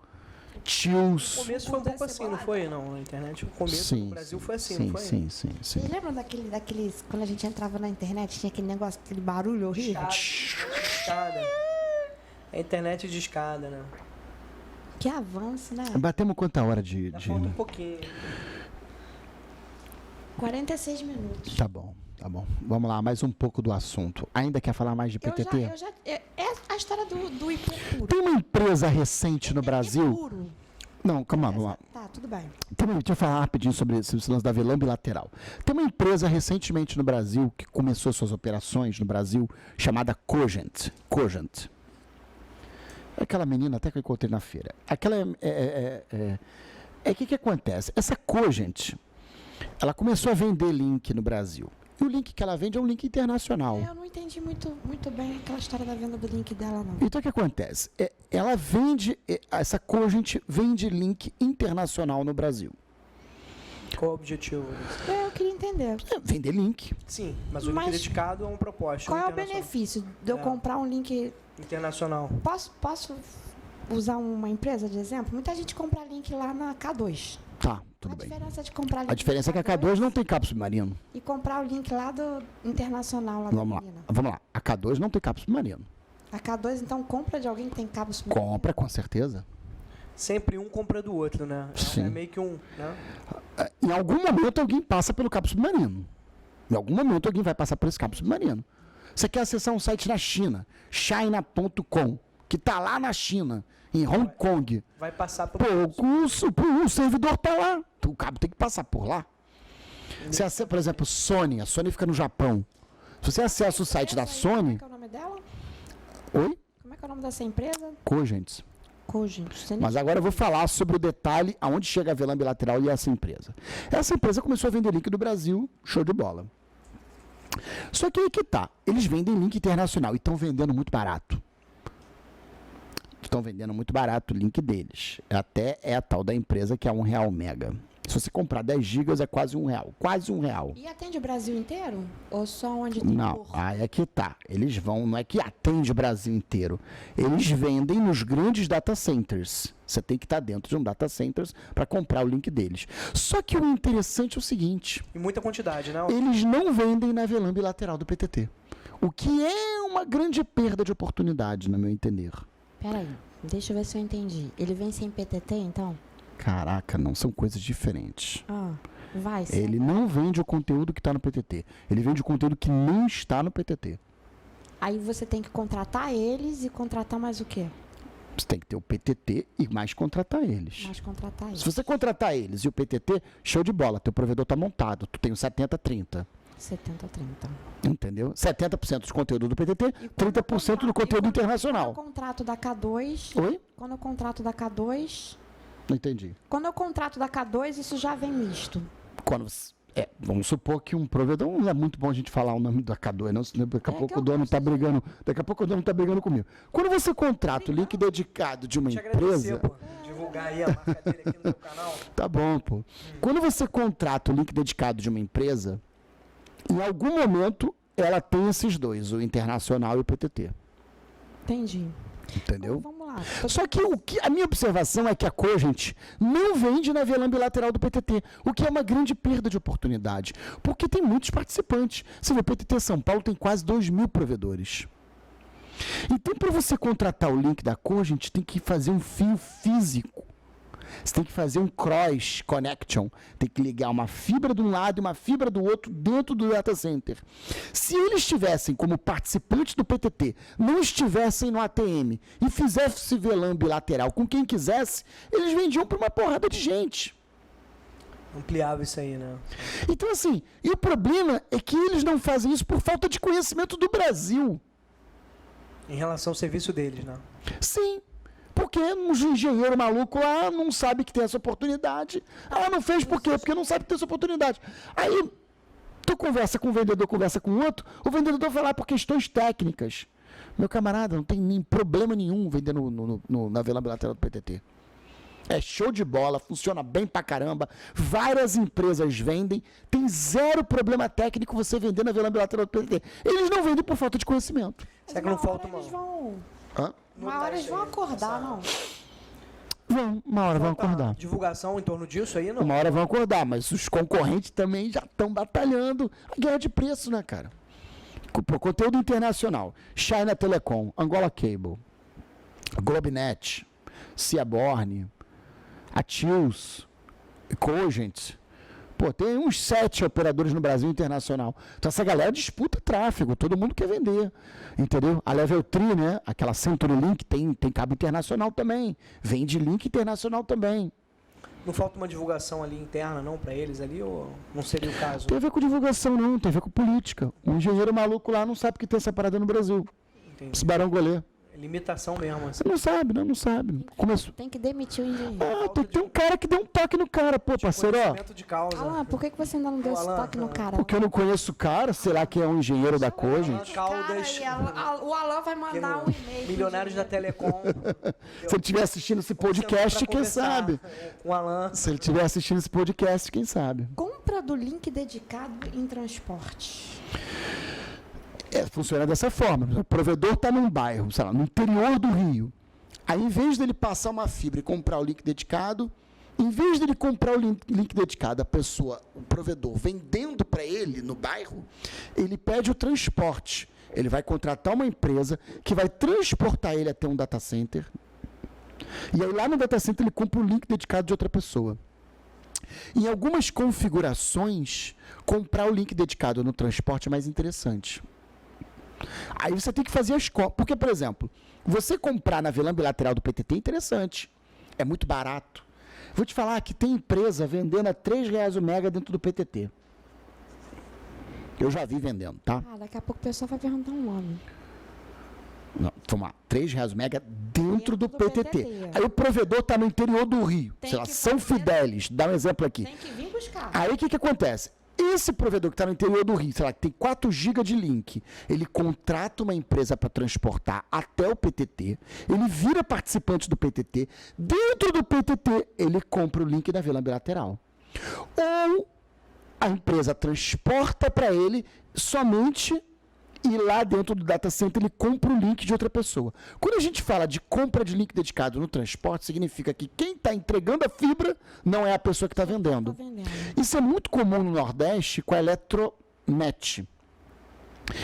O Tios. começo foi um pouco assim, não foi? Não, a internet, o começo do Brasil foi assim, sim, não foi? sim, sim, sim. Vocês lembram daqueles... Quando a gente entrava na internet, tinha aquele negócio, aquele barulho horrível? Escada. É internet de escada, né? Que avanço, né? Batemos quanta hora de... Ainda falta um pouquinho. 46 minutos. Tá bom, tá bom. Vamos lá, mais um pouco do assunto. Ainda quer falar mais de PTT? É a história do IP puro. Tem uma empresa recente no Brasil... Puro. Não, calma, vamos lá. Tá, tudo bem. Deixa eu falar rapidinho sobre esse lance da VLAN bilateral. Tem uma empresa recentemente no Brasil, que começou suas operações no Brasil, chamada Cogent. Cogent. É aquela menina até que eu encontrei na feira. Aquela que acontece? Essa Cogent, ela começou a vender link no Brasil. E o link que ela vende é um link internacional. Eu não entendi muito bem aquela história da venda do link dela, não. Então o que acontece? Ela vende, essa Cogent vende link internacional no Brasil. Qual o objetivo? Eu queria entender. Vender link. Sim, mas o link Mas dedicado é uma proposta. Qual é o internacional. benefício de eu É. comprar um link... Internacional. Posso usar uma empresa de exemplo? Muita gente compra link lá na K2. Tá, tudo a bem. diferença de comprar link A diferença é que a K2 não tem cabo submarino. e comprar o link lá do internacional lá da Vamos lá. menina. Vamos lá. A K2 não tem cabo submarino. A K2, então, compra de alguém que tem cabo submarino? Compra, com certeza. Sempre um compra do outro, né? Sim. É meio que um, né? Em algum momento alguém passa pelo cabo submarino. Em algum momento alguém vai passar por esse cabo submarino. Você quer acessar um site na China, china.com, que está lá na China, em Hong Kong. Vai passar por... Pô, o servidor está lá. O cabo tem que passar por lá. Você acessa, por exemplo, Sony. A Sony fica no Japão. Se você acessa o site da Essa aí, Como é Sony... que é o nome dela? Oi? Como é que é o nome dessa empresa? Cogents. Cogent. Mas agora eu vou falar sobre o detalhe aonde chega a VLAN bilateral e essa empresa. Essa empresa começou a vender link do Brasil, show de bola. Só que aí que tá, eles vendem link internacional e estão vendendo muito barato. Estão vendendo muito barato o link deles. Até é a tal da empresa que é R$1 mega. Se você comprar 10 gigas, é quase R$1. Quase R$1. E atende o Brasil inteiro? Ou só onde tem Não, aí é que tá. Eles vão, não é que atende o Brasil inteiro. Eles vendem nos grandes data centers. Você tem que estar dentro de um data centers para comprar o link deles. Só que o interessante é o seguinte. E muita quantidade, né? Eles não vendem na VLAN bilateral do PTT. O que é uma grande perda de oportunidade, no meu entender. Peraí, deixa eu ver se eu entendi. Ele vem sem PTT, então? Caraca, não, são coisas diferentes. Vai, sim. Ele não vende o conteúdo que está no PTT. Ele vende o conteúdo que não está no PTT. Aí você tem que contratar eles e contratar mais o quê? Você tem que ter o PTT e mais contratar eles. Mais contratar eles. Se você contratar eles e o PTT, show de bola. Teu provedor está montado. Tu tem o 70-30. 70-30. Entendeu? 70% do conteúdo do PTT, 30% do conteúdo internacional. Quando o contrato da K2... Oi? Quando o contrato da K2... Não entendi. Quando eu contrato da K2, isso já vem misto. Vamos supor que um provedor, não é muito bom a gente falar o nome da K2, não, senão daqui a pouco o dono está brigando, comigo. Quando você contrata o link dedicado de uma empresa, pô. Divulgar aí a marca dele aqui no meu canal. Tá bom, pô. Quando você contrata o link dedicado de uma empresa, em algum momento ela tem esses dois, o internacional e o PTT. Entendi. Entendeu? Então, vamos lá. Só que a minha observação é que a Cogent não vende na VLAN bilateral do PTT, o que é uma grande perda de oportunidade, porque tem muitos participantes. Você vê, o PTT São Paulo tem quase 2.000 provedores. Então, para você contratar o link da Cogent, tem que fazer um fio físico. Você tem que fazer um cross connection, tem que ligar uma fibra de um lado e uma fibra do outro dentro do data center. Se eles estivessem como participantes do PTT, não estivessem no ATM e fizessem VLAN bilateral com quem quisesse, eles vendiam para uma porrada de gente. Ampliava isso aí, né? Então assim, e o problema é que eles não fazem isso por falta de conhecimento do Brasil. Em relação ao serviço deles, né? Sim. Porque um engenheiro maluco lá não sabe que tem essa oportunidade. Não fez por quê? Porque não sabe que tem essa oportunidade. Aí, tu conversa com um vendedor, conversa com outro, o vendedor vai lá por questões técnicas. Meu camarada, não tem nem problema nenhum vender na VLAN bilateral do PTT. É show de bola, funciona bem pra caramba. Várias empresas vendem, tem zero problema técnico você vender na VLAN bilateral do PTT. Eles não vendem por falta de conhecimento. Será que não falta uma... Uma hora eles vão acordar, não? Uma hora vão acordar. Divulgação em torno disso aí, não? Uma hora vão acordar, mas os concorrentes também já estão batalhando a guerra de preço, né, cara? Conteúdo internacional. China Telecom, Angola Cable, Globenet, Seaborn, Atios, Cogent. Pô, tem uns 7 operadores no Brasil internacional. Então essa galera disputa tráfego, todo mundo quer vender, entendeu? A Level 3, né, aquela CenturyLink tem cabo internacional também, vende link internacional também. Não falta uma divulgação ali interna, não, para eles ali, ou não seria o caso? Tem a ver com divulgação, não, tem a ver com política. Um engenheiro maluco lá não sabe que tem essa parada no Brasil. Entendi. Esse barão golê. Limitação mesmo, assim. Não sabe. Começou. Tem que demitir o engenheiro. Tem um cara que deu um toque no cara, pô, parceiro, ó. Conhecimento de causa. Alan, por que você ainda não deu esse toque no cara? Porque eu não conheço o cara, será que é um engenheiro da Cogent? Caldas. O Alan vai mandar um e-mail. Milionários da Telecom. Se ele estiver assistindo esse podcast, quem sabe? Com o Alan. Se ele estiver assistindo esse podcast, quem sabe? Compra do link dedicado em transporte. Funciona dessa forma. O provedor está num bairro, sei lá, no interior do Rio. Aí, em vez dele passar uma fibra e comprar o link dedicado, em vez dele comprar o link dedicado, o provedor, vendendo para ele no bairro, ele pede o transporte. Ele vai contratar uma empresa que vai transportar ele até um data center. E aí, lá no data center, ele compra o link dedicado de outra pessoa. Em algumas configurações, comprar o link dedicado no transporte é mais interessante. Aí você tem que fazer as compras. Porque, por exemplo, você comprar na VLAN bilateral do PTT é interessante. É muito barato. Vou te falar que tem empresa vendendo a R$3 o mega dentro do PTT. Eu já vi vendendo, tá? Daqui a pouco o pessoal vai perguntar um nome. Não, vamos lá. R$3 o mega dentro do PTT. Aí o provedor está no interior do Rio. Sei lá, São Fidélis. Dá um exemplo aqui. Tem que vir buscar. Aí o que acontece? Esse provedor que está no interior do Rio, sei lá, que tem 4 GB de link, ele contrata uma empresa para transportar até o PTT, ele vira participante do PTT, dentro do PTT ele compra o link da VLAN bilateral. ou a empresa transporta para ele somente e lá dentro do data center ele compra o link de outra pessoa. Quando a gente fala de compra de link dedicado no transporte, significa que quem está entregando a fibra não é a pessoa que está vendendo. Isso é muito comum no Nordeste com a Eletronet.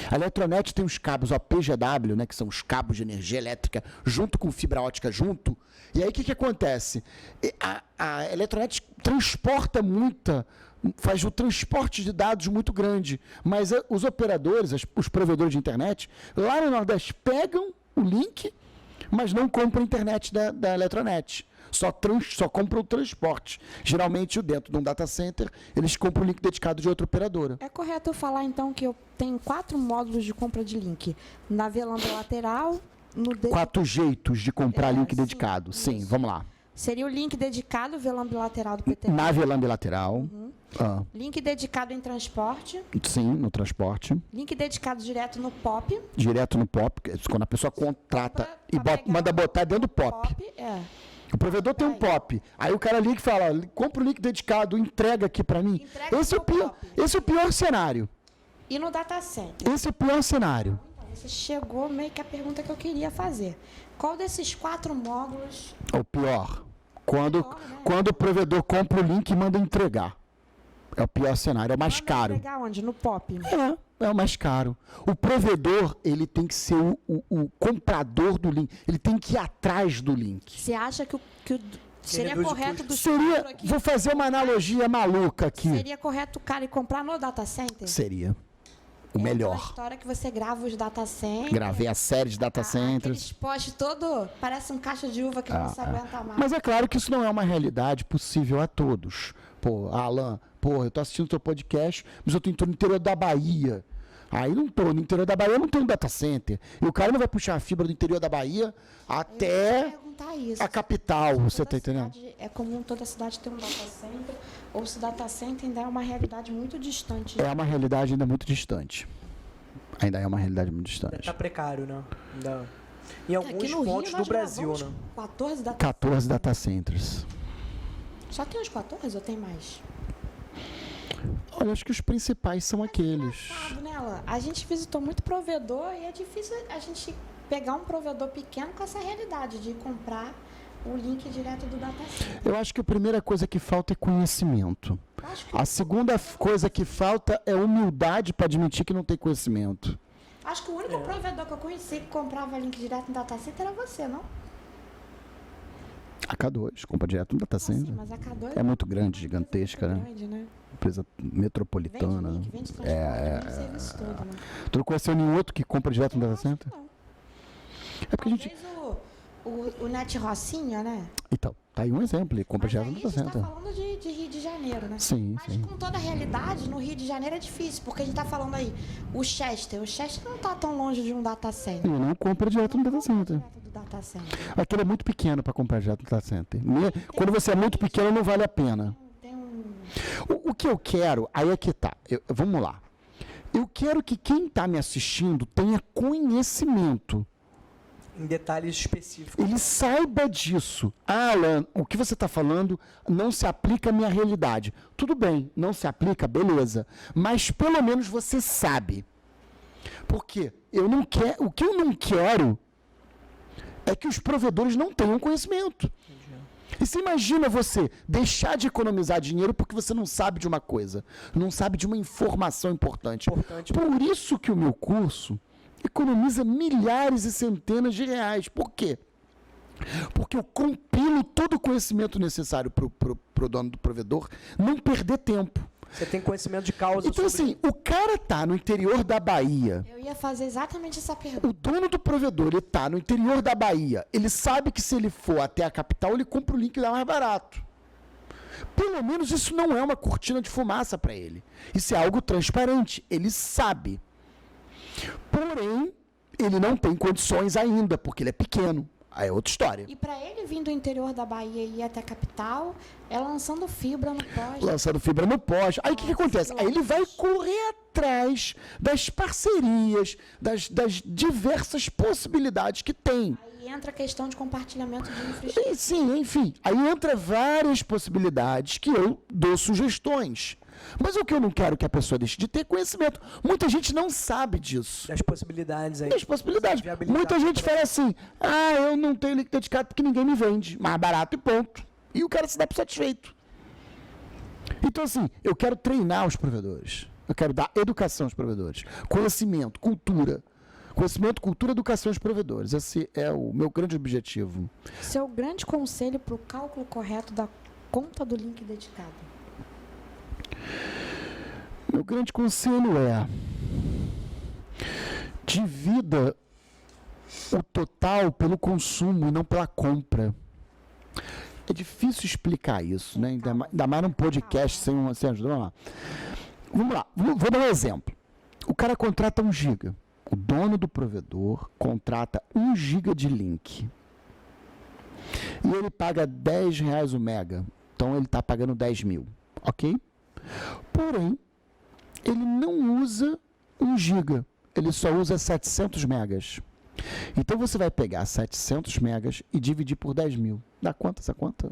A Eletronet tem os cabos OPGW, né, que são os cabos de energia elétrica, junto com fibra ótica junto. E aí o que acontece? A Eletronet transporta faz o transporte de dados muito grande, mas os operadores, os provedores de internet, lá no Nordeste pegam o link, mas não compram a internet da Eletronet. Só compram o transporte. Geralmente, dentro de um data center, eles compram o link dedicado de outra operadora. É correto eu falar, então, que eu tenho 4 módulos de compra de link. Na VLAN lateral, no... 4 jeitos de comprar link dedicado. Sim, vamos lá. Seria o link dedicado, VLAN bilateral do PT. Na VLAN bilateral. Link dedicado em transporte. Sim, no transporte. Link dedicado direto no POP. Direto no POP, quando a pessoa contrata e manda botar dentro do POP. O provedor tem um POP. Aí o cara liga e fala, compra o link dedicado, entrega aqui para mim. Esse é o pior cenário. E no data center? Esse é o pior cenário. Então, você chegou meio que a pergunta que eu queria fazer. Qual desses 4 módulos... O pior. Quando o provedor compra o link e manda entregar. É o pior cenário, é o mais caro. Entregar onde? No POP? É o mais caro. O provedor, ele tem que ser o comprador do link. Ele tem que ir atrás do link. Você acha que seria correto do aqui? Vou fazer uma analogia maluca aqui. Seria correto o cara ir comprar no data center? Seria. O melhor. É a história que você grava os data centers. Gravei a série de data centers. Aqueles postes todo, parece um caixa de uva que não se aguenta mais. Mas é claro que isso não é uma realidade possível a todos. Pô, Alan, eu tô assistindo o teu podcast, mas eu tô no interior da Bahia. Aí não tô, no interior da Bahia não tem um data center. E o cara não vai puxar a fibra do interior da Bahia até a capital, você tá entendendo? É comum toda cidade ter um data center, ou se data center ainda é uma realidade muito distante. É uma realidade ainda muito distante. Ainda é uma realidade muito distante. Tá precário, né? Ainda... Em alguns pontos do Brasil, né? 14 data centers. Só tem os 14 ou tem mais? Olha, acho que os principais são aqueles. Né, Alan? A gente visitou muito provedor e é difícil a gente pegar um provedor pequeno com essa realidade de comprar o link direto do data center. Eu acho que a primeira coisa que falta é conhecimento. A segunda coisa que falta é humildade para admitir que não tem conhecimento. Acho que o único provedor que eu conheci que comprava link direto no data center era você, não? A K2, compra direto no data center. Sim, mas a K2 é muito grande, gigantesca, muito grande, né? Empresa metropolitana. Vende serviço todo, né? Tu não conheceu nenhum outro que compra direto no data center? Não. É porque talvez o Net Rocinha, né? Então, tá aí um exemplo, ele compra direto no data center. A gente tá falando de Rio de Janeiro, né? Sim, mas com toda a realidade, no Rio de Janeiro é difícil, porque a gente tá falando aí, o Chester não tá tão longe de um data center. Ele não compra direto no data center. Aquele é muito pequeno para comprar direto no data center. Quando você é muito pequeno, não vale a pena. O que eu quero, aí é que tá. Vamos lá. Eu quero que quem está me assistindo tenha conhecimento. Em detalhes específicos. Ele saiba disso. Alan, o que você está falando não se aplica à minha realidade. Tudo bem, não se aplica, beleza. Mas pelo menos você sabe. Porque o que eu não quero é que os provedores não tenham conhecimento. E você imagina você deixar de economizar dinheiro porque você não sabe de uma coisa, não sabe de uma informação importante. Por isso que o meu curso economiza milhares e centenas de reais. Por quê? Porque eu compilo todo o conhecimento necessário para o dono do provedor não perder tempo. Você tem conhecimento de causa. Então, assim, o cara tá no interior da Bahia. Eu ia fazer exatamente essa pergunta. O dono do provedor, ele tá no interior da Bahia. Ele sabe que se ele for até a capital, ele compra o link lá mais barato. Pelo menos isso não é uma cortina de fumaça para ele. Isso é algo transparente. Ele sabe. Porém, ele não tem condições ainda, porque ele é pequeno. Aí é outra história. E para ele vir do interior da Bahia e ir até a capital, é lançando fibra no poste. Lançando fibra no poste. Aí o que acontece? Aí ele vai correr atrás das parcerias, das diversas possibilidades que tem. Aí entra a questão de compartilhamento de infraestrutura. E, sim, enfim. Aí entra várias possibilidades que eu dou sugestões. Mas o que eu não quero que a pessoa deixe de ter conhecimento. Muita gente não sabe disso. Das possibilidades aí. Das possibilidades. Viabilidade. Muita gente fala assim, eu não tenho link dedicado porque ninguém me vende. Mais barato e ponto. E o cara se dá por satisfeito. Então, assim, eu quero treinar os provedores. Eu quero dar educação aos provedores. Conhecimento, cultura. Conhecimento, cultura, educação aos provedores. Esse é o meu grande objetivo. Seu grande conselho para o cálculo correto da conta do link dedicado? Meu grande conselho é: divida o total pelo consumo e não pela compra. É difícil explicar isso, né? Ainda mais num podcast sem ajuda. Vamos lá, vou dar um exemplo. O cara contrata 1 giga. O dono do provedor contrata 1 giga de link. E ele paga R$10 o mega. Então ele está pagando 10 mil. Ok? Porém, ele não usa 1 giga. Ele só usa 700 megas. Então você vai pegar 700 megas e dividir por 10 mil. Dá quanto essa conta?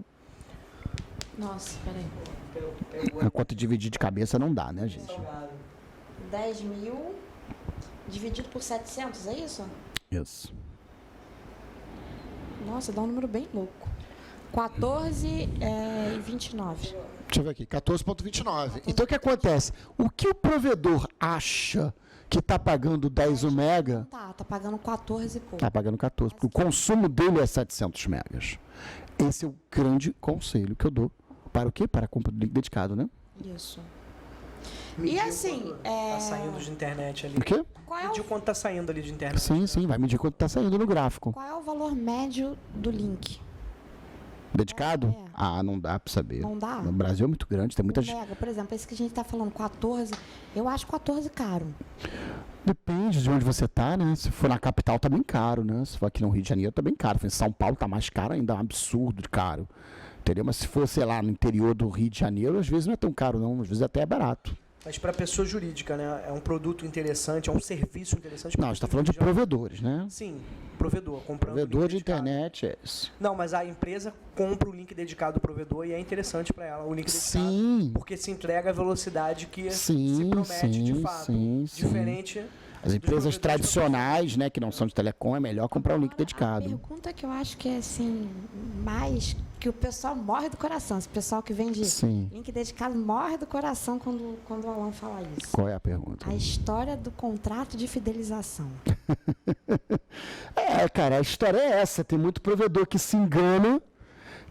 Nossa, peraí. A conta dividir de cabeça não dá, né, gente? 10 mil dividido por 700, é isso? Isso. Nossa, dá um número bem louco. 14,29. Deixa eu ver aqui, 14,29. Então o que acontece? O que o provedor acha que está pagando 10 o mega, Tá pagando 14 e pouco. está pagando 14, porque o consumo dele é 700 megas. Esse é o grande conselho que eu dou. Para o quê? Para a compra do link dedicado, né? Isso. Medir E assim, Tá saindo de internet ali. O quê? qual é Medir o, quanto tá saindo ali de internet. Sim, vai medir quanto está saindo no gráfico. qual é o valor médio do link? Dedicado? É. Não dá para saber. Não dá? No Brasil é muito grande, tem muita O gente. mega, por exemplo, esse que a gente tá falando, 14, eu acho 14 caro. Depende de onde você tá, né? Se for na capital, tá bem caro, né? Se for aqui no Rio de Janeiro, tá bem caro. Se for em São Paulo, tá mais caro ainda, é um absurdo de caro. Entendeu? Mas se for, sei lá, no interior do Rio de Janeiro, às vezes não é tão caro, não. Às vezes até é barato. Mas para pessoa jurídica, né? É um produto interessante, é um serviço interessante. Não, a gente tá falando de provedores, né? Sim, provedor. Comprando Provedor link de dedicado. internet é isso. Não, mas a empresa compra o link dedicado do provedor e é interessante para ela o link dedicado. Sim. Porque se entrega a velocidade que Sim, se promete de sim, fato. sim. Diferente. As dos empresas provedores tradicionais, né, que não são de telecom, é melhor comprar um link A dedicado. pergunta que eu acho que é assim, mais que o pessoal morre do coração. Esse pessoal que vende Sim. link dedicado morre do coração quando o Alan fala isso. Qual é a pergunta? A história do contrato de fidelização. Cara, a história é essa. Tem muito provedor que se engana.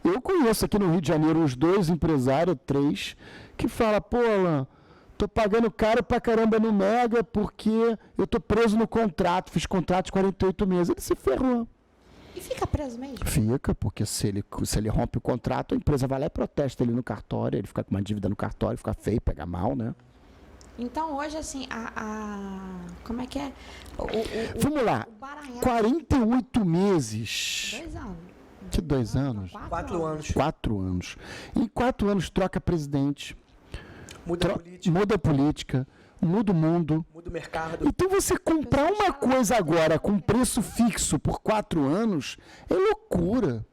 Eu conheço aqui no Rio de Janeiro uns 2 empresários, 3, que falam, pô, Alan, tô pagando caro pra caramba no Mega porque eu tô preso no contrato, fiz contrato de 48 meses. Ele se ferrou. E fica preso mesmo? Fica, porque se ele rompe o contrato, a empresa vai lá e protesta ele no cartório, ele fica com uma dívida no cartório, fica feio, pega mal, né? Então hoje, assim, como é que é? Vamos lá, O Baranhal, 48 meses. 2 anos. Que 2 anos? 4 anos. 4 anos. Em 4 anos troca presidente, Muda a política, muda a política, muda o mundo. muda o mercado. Então você comprar uma coisa agora com preço fixo por 4 anos é loucura.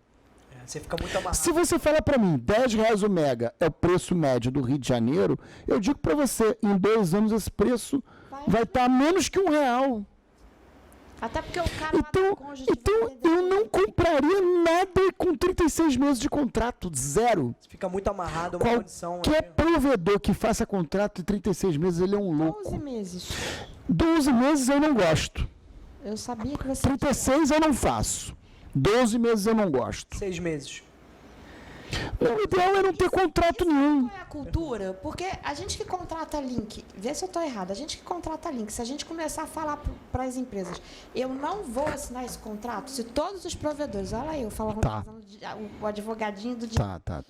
Você fica muito amarrado. Se você falar para mim, R$10 o mega é o preço médio do Rio de Janeiro, eu digo para você, em 2 anos esse preço vai estar menos que R$1. Até porque o cara lá Então, do cônjuge então vai ter eu não compraria nada com 36 meses de contrato, zero. Você fica muito amarrado a uma condição. Qualquer né? provedor que faça contrato de 36 meses, ele é um 12 louco. meses. 12 meses eu não gosto. Eu sabia que você... 36 eu não faço. 12 meses eu não gosto. 6 meses. O ideal é não ter contrato nenhum. Qual é a cultura? Porque a gente que contrata link, vê se eu estou errada, a gente que contrata link, se a gente começar a falar para as empresas, eu não vou assinar esse contrato, se todos os provedores, olha aí, eu falando Tá. o advogadinho do dia, Tá.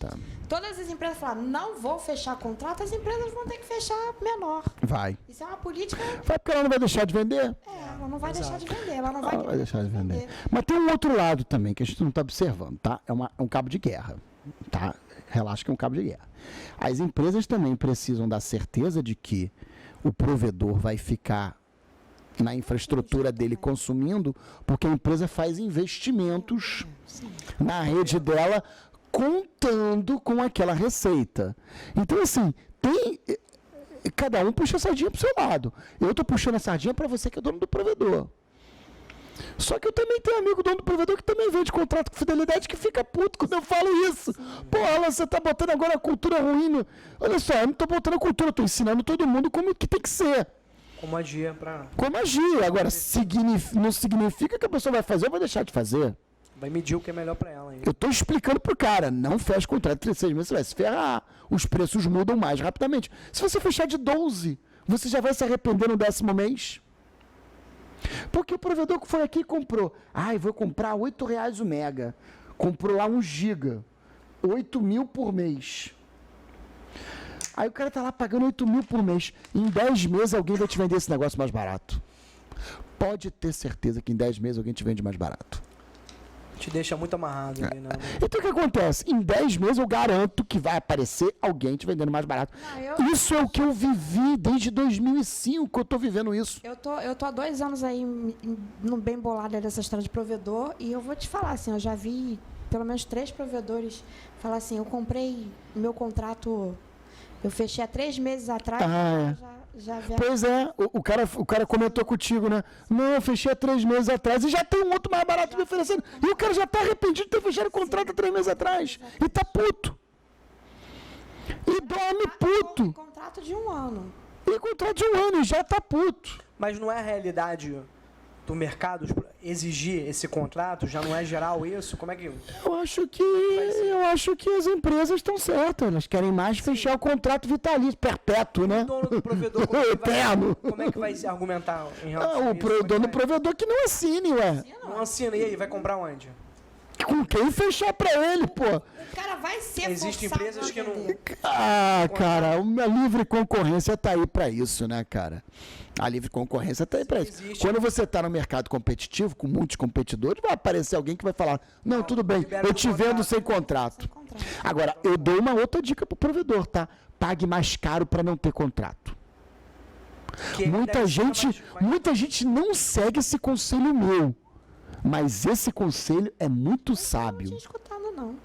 todas as empresas falam, não vou fechar contrato, as empresas vão ter que fechar menor. Vai. Isso é uma política, Vai porque ela não vai deixar de vender? ela não vai deixar de vender, ela não vai, Ela vai deixar de vender. Mas tem um outro lado também que a gente não está observando, tá? É um cabo de guerra, tá? Relaxa que é um cabo de guerra. As empresas também precisam da certeza de que o provedor vai ficar na infraestrutura dele consumindo, porque a empresa faz investimentos na rede dela contando com aquela receita. Então, assim, cada um puxa a sardinha pro seu lado. Eu tô puxando a sardinha para você que é dono do provedor. Só que eu também tenho amigo dono do provedor que também vende contrato com fidelidade que fica puto quando eu falo isso. Pô, Alan, você tá botando agora a cultura ruim. Olha só, eu não tô botando a cultura, eu tô ensinando todo mundo como que tem que ser. Como agir pra... Como agir. Agora, não significa que a pessoa vai fazer ou vai deixar de fazer. Vai medir o que é melhor pra ela. Hein? Eu tô explicando pro cara, não fecha contrato de 6 meses, você vai se ferrar. Os preços mudam mais rapidamente. Se você fechar de 12, você já vai se arrepender no 10º mês. Porque o provedor que foi aqui e comprou. Eu vou comprar R$8 o mega. Comprou lá 1 giga. 8 mil por mês. Aí o cara tá lá pagando 8 mil por mês. Em 10 meses alguém vai te vender esse negócio mais barato. Pode ter certeza que em 10 meses alguém te vende mais barato. Te deixa muito amarrado ali, né? Então o que acontece? Em 10 meses eu garanto que vai aparecer alguém te vendendo mais barato. Isso é o que eu vivi desde 2005, eu tô vivendo isso. Eu tô há 2 anos aí no bem bolado dessa história de provedor e eu vou te falar assim, eu já vi pelo menos 3 provedores falar assim, eu comprei meu contrato, eu fechei há 3 meses atrás, já vi. Pois é, o cara comentou contigo, né? Não, eu fechei há 3 meses atrás e já tem um outro mais barato me oferecendo. E o cara já tá arrependido de ter fechado o contrato há 3 meses atrás. E tá puto. E dorme puto. Contrato de 1 ano. E contrato de 1 ano e já tá puto. Mas não é a realidade do mercado exigir esse contrato? Já não é geral isso? Como é que... Eu acho que as empresas estão certas. Elas querem mais fechar o contrato vitalício, perpétuo, né? O dono do provedor, como é que vai se argumentar em relação a isso? O dono do provedor que não assine, ué. Não assina, e aí? Vai comprar onde? Com quem fechar pra ele, pô? O cara vai ser Existem empresas que não... Cara, a livre concorrência tá aí pra isso, né, cara? A livre concorrência tá aí pra isso. Quando você tá no mercado competitivo, com muitos competidores, vai aparecer alguém que vai falar, não, tudo bem, eu te vendo sem contrato. Agora, eu dou uma outra dica pro provedor, tá? Pague mais caro pra não ter contrato. Muita gente não segue esse conselho meu. Mas esse conselho é muito sábio. Não tinha escutado, não.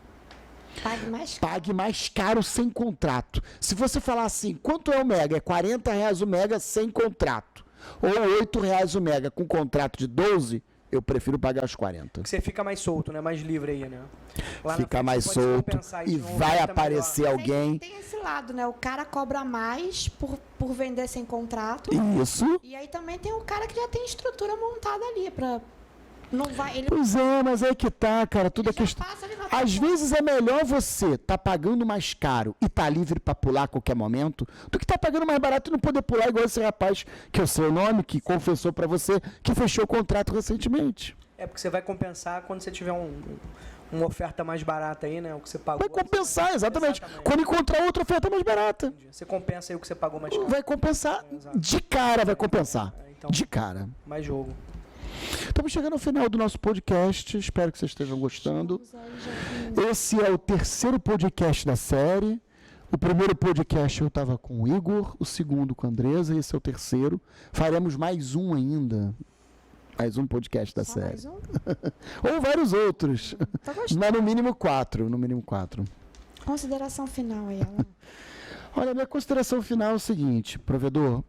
Pague mais caro sem contrato. Se você falar assim, quanto é o mega? É R$40 o mega sem contrato. Ou R$8 o mega com contrato de 12, eu prefiro pagar os 40. Você fica mais solto, né? Mais livre aí, né? Fica mais solto e vai aparecer alguém. Tem esse lado, né? O cara cobra mais por vender sem contrato. Isso. E aí também tem o cara que já tem estrutura montada ali pra... Não vai, ele... Pois é, mas aí que tá, cara, tudo é questão. Às vezes é melhor você tá pagando mais caro e tá livre para pular a qualquer momento, do que tá pagando mais barato e não poder pular igual esse rapaz, que é o seu nome, que confessou para você que fechou o contrato recentemente. É porque você vai compensar quando você tiver uma oferta mais barata aí, né? O que você pagou. Vai compensar, exatamente. Quando encontrar outra oferta mais barata. Você compensa aí o que você pagou mais caro. Vai compensar. De cara vai compensar. Então, de cara. Mais jogo. Estamos chegando ao final do nosso podcast. Espero que vocês estejam gostando. Esse é o 3º podcast da série. O primeiro podcast eu estava com o Igor, o segundo com a Andresa, esse é o 3º. Faremos mais um ainda. Mais um podcast da série. Mais um? Ou vários outros. Mas no mínimo 4. No mínimo 4. Consideração final aí, Alan. Olha, minha consideração final é o seguinte, provedor.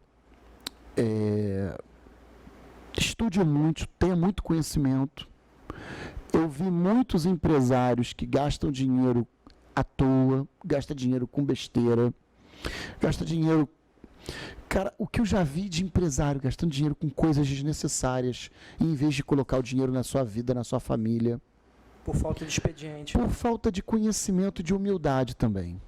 Estude muito, tenha muito conhecimento. Eu vi muitos empresários que gastam dinheiro à toa, gastam dinheiro com besteira, gastam dinheiro... Cara, o que eu já vi de empresário gastando dinheiro com coisas desnecessárias, em vez de colocar o dinheiro na sua vida, na sua família. Por falta de expediente. Por falta de conhecimento e de humildade também.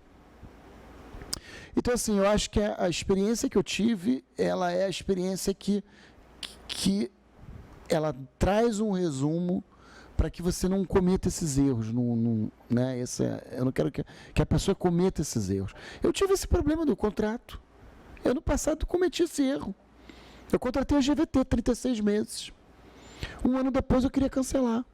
Então, assim, eu acho que a experiência que eu tive, ela é a experiência que ela traz um resumo para que você não cometa esses erros. Né? Eu não quero que a pessoa cometa esses erros. Eu tive esse problema do contrato. Eu, no passado, cometi esse erro. Eu contratei a GVT, 36 meses. 1 ano depois, eu queria cancelar.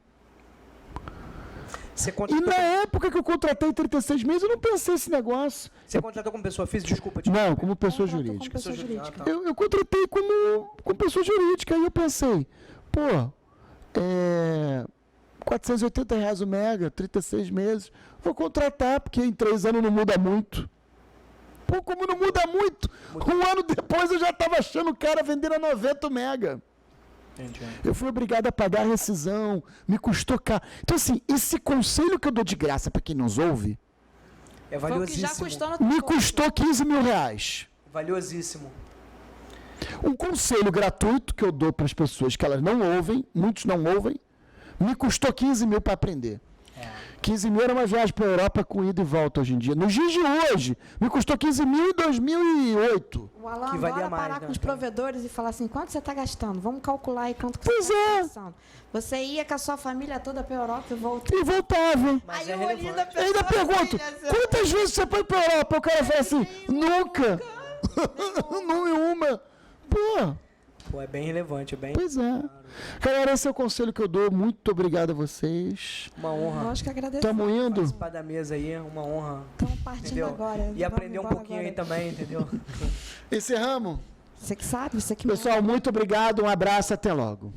Você E contratou, na época que eu contratei 36 meses, eu não pensei esse negócio. você contratou como pessoa física? Desculpa. Não, como pessoa Contratou como jurídica. pessoa jurídica. Eu contratei como pessoa jurídica. Aí eu pensei, pô, R$480 o mega, 36 meses. Vou contratar, porque em 3 anos não muda muito. Pô, como não muda muito? Um ano depois eu já estava achando o cara vendendo a 90 mega. Entendi. Eu fui obrigado a pagar a rescisão, me custou caro. Então, assim, esse conselho que eu dou de graça para quem nos ouve, É Foi o que valiosíssimo. já custou no me teu bolso. custou R$15 mil. Valiosíssimo. Um conselho gratuito que eu dou para as pessoas que elas não ouvem, muitos não ouvem, me custou 15 mil para aprender. 15 mil era uma viagem para a Europa com ida e volta hoje em dia. Nos dias de hoje, me custou 15 mil em 2008. O Alan Que valia adora mais, parar né? com os provedores e falar assim, quanto você está gastando? Vamos calcular aí quanto que Pois você está é. gastando. Você ia com a sua família toda para a Europa e voltou. E voltava. Mas Aí é o olhinho da relevante. pessoa, Ainda pergunto, filha, você- quantas vezes você foi para a Europa? O cara fala assim, nunca. Nenhuma. Pô, Pô, é bem relevante, é bem pois é. Galera, esse é o conselho que eu dou. Muito obrigado a vocês. uma honra Nós que agradecemos. Estamos indo? participar da mesa aí, uma honra. Estamos partindo Entendeu? agora. E Vamos aprender um embora pouquinho agora. aí também, entendeu? Encerramos? Você que sabe, você que Pessoal, muito obrigado. Um abraço. Até logo.